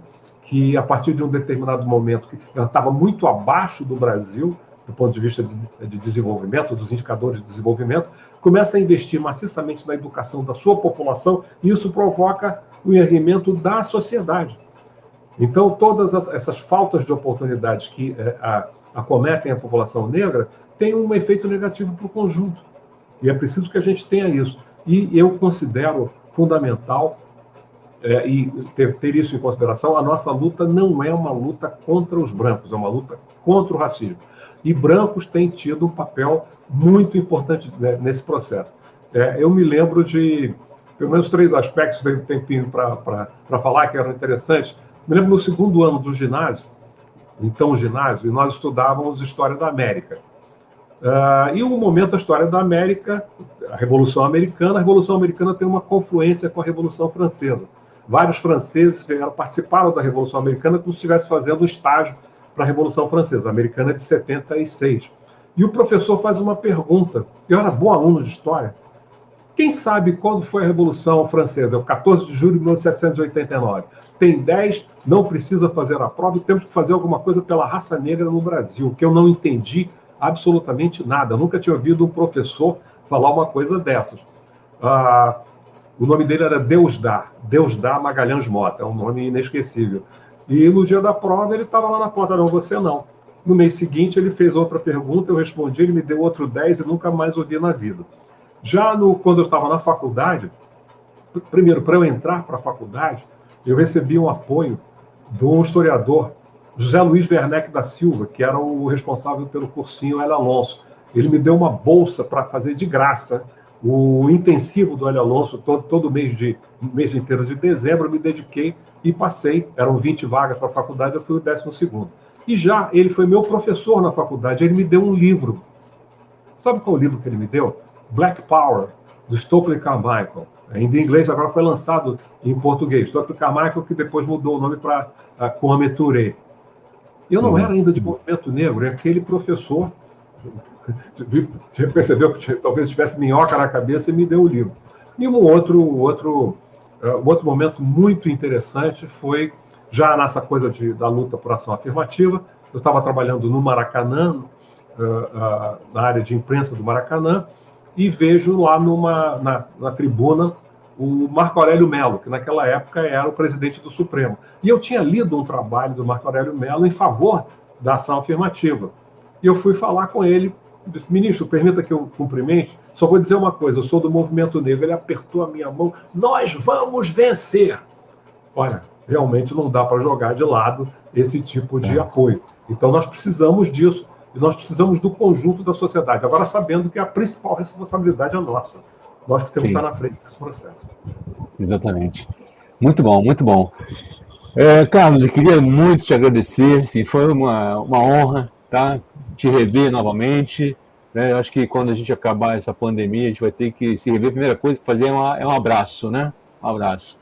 que a partir de um determinado momento ela estava muito abaixo do Brasil, do ponto de vista de desenvolvimento, dos indicadores de desenvolvimento, começa a investir maciçamente na educação da sua população e isso provoca o erguimento da sociedade. Então, todas essas faltas de oportunidades que acometem a população negra têm um efeito negativo para o conjunto. E é preciso que a gente tenha isso. E eu considero fundamental e ter isso em consideração, a nossa luta não é uma luta contra os brancos, é uma luta contra o racismo. E brancos têm tido um papel muito importante nesse processo. Eu me lembro de, pelo menos, 3 aspectos, tenho um tempinho para falar, que eram interessantes. Me lembro no 2º ano do ginásio, então ginásio, e nós estudávamos História da América. E o momento da História da América, a Revolução Americana tem uma confluência com a Revolução Francesa. Vários franceses participaram da Revolução Americana como se estivesse fazendo um estágio para a Revolução Francesa. A americana é de 76. E o professor faz uma pergunta. Eu era bom aluno de História. Quem sabe quando foi a Revolução Francesa? É o 14 de julho de 1789. Tem 10, não precisa fazer a prova e temos que fazer alguma coisa pela raça negra no Brasil, que eu não entendi absolutamente nada. Eu nunca tinha ouvido um professor falar uma coisa dessas. O nome dele era Deusdá Magalhães Mota, é um nome inesquecível. E no dia da prova ele estava lá na porta, não, você não. No mês seguinte ele fez outra pergunta, eu respondi, ele me deu outro 10 e nunca mais ouvi na vida. Já quando eu estava na faculdade, primeiro, para eu entrar para a faculdade, eu recebi um apoio do historiador José Luiz Werneck da Silva, que era o responsável pelo cursinho Hélio Alonso. Ele me deu uma bolsa para fazer de graça o intensivo do Hélio Alonso, todo mês inteiro de dezembro, eu me dediquei e passei. Eram 20 vagas para a faculdade, eu fui o 12º. E já ele foi meu professor na faculdade, ele me deu um livro. Sabe qual é o livro que ele me deu? Black Power, do Stokely Carmichael. Em inglês, agora foi lançado em português. Stokely Carmichael, que depois mudou o nome para Kwame Ture. Eu não era ainda de movimento negro, é aquele professor percebeu que talvez tivesse minhoca na cabeça e me deu o livro. E um outro momento muito interessante foi já nessa coisa da luta por ação afirmativa. Eu estava trabalhando no Maracanã, na área de imprensa do Maracanã, e vejo lá na tribuna o Marco Aurélio Mello, que naquela época era o presidente do Supremo. E eu tinha lido um trabalho do Marco Aurélio Mello em favor da ação afirmativa. E eu fui falar com ele, disse, ministro, permita que eu cumprimente, só vou dizer uma coisa, eu sou do movimento negro. Ele apertou a minha mão, nós vamos vencer. Olha, realmente não dá para jogar de lado esse tipo de apoio. Então nós precisamos disso, e nós precisamos do conjunto da sociedade. Agora sabendo que a principal responsabilidade é nossa. Nós que temos que estar na frente desse processo. Exatamente. Muito bom, muito bom. Carlos, eu queria muito te agradecer, assim, foi uma honra, tá, te rever novamente, né? Eu acho que quando a gente acabar essa pandemia, a gente vai ter que se rever. A primeira coisa que fazer é um abraço, né? Um abraço.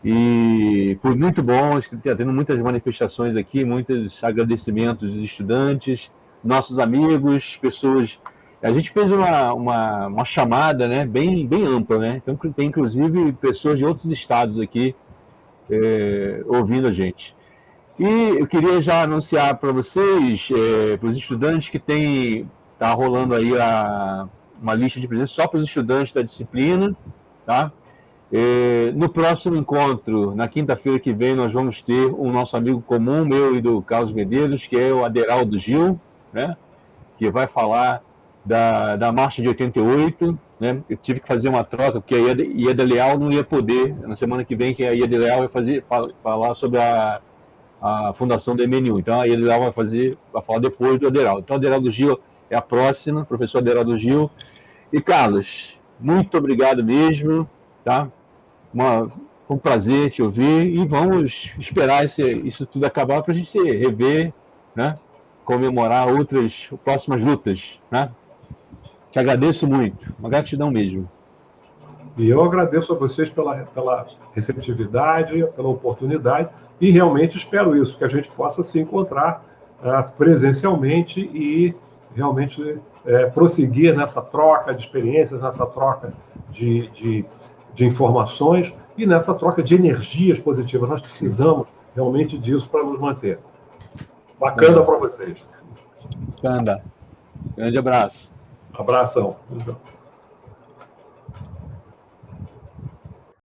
E foi muito bom, acho que está tendo muitas manifestações aqui, muitos agradecimentos dos estudantes, nossos amigos, pessoas A gente fez uma chamada, né, bem ampla, né? Então tem inclusive pessoas de outros estados aqui ouvindo a gente. E eu queria já anunciar para vocês, para os estudantes, que está rolando aí uma lista de presença só para os estudantes da disciplina, tá? No próximo encontro, na quinta-feira que vem, nós vamos ter o nosso amigo comum, meu e do Carlos Medeiros, que é o Aderaldo Gil, né? Que vai falar da Marcha de 88, né? Eu tive que fazer uma troca, porque a Ieda Leal não ia poder, na semana que vem, que a Ieda Leal vai falar sobre a fundação do MNU. Então, a Ieda Leal vai falar depois do Aderaldo. Então, Aderaldo Gil é a próxima, professor Aderaldo Gil. E, Carlos, muito obrigado mesmo, tá? Foi um prazer te ouvir e vamos esperar isso tudo acabar para a gente se rever, né? Comemorar outras próximas lutas, né? Te agradeço muito, uma gratidão mesmo. E eu agradeço a vocês pela receptividade, pela oportunidade, e realmente espero isso, que a gente possa se encontrar presencialmente e realmente prosseguir nessa troca de experiências, nessa troca de informações e nessa troca de energias positivas. Nós precisamos realmente disso para nos manter. Bacana para vocês. Bacana. Grande abraço. Abração.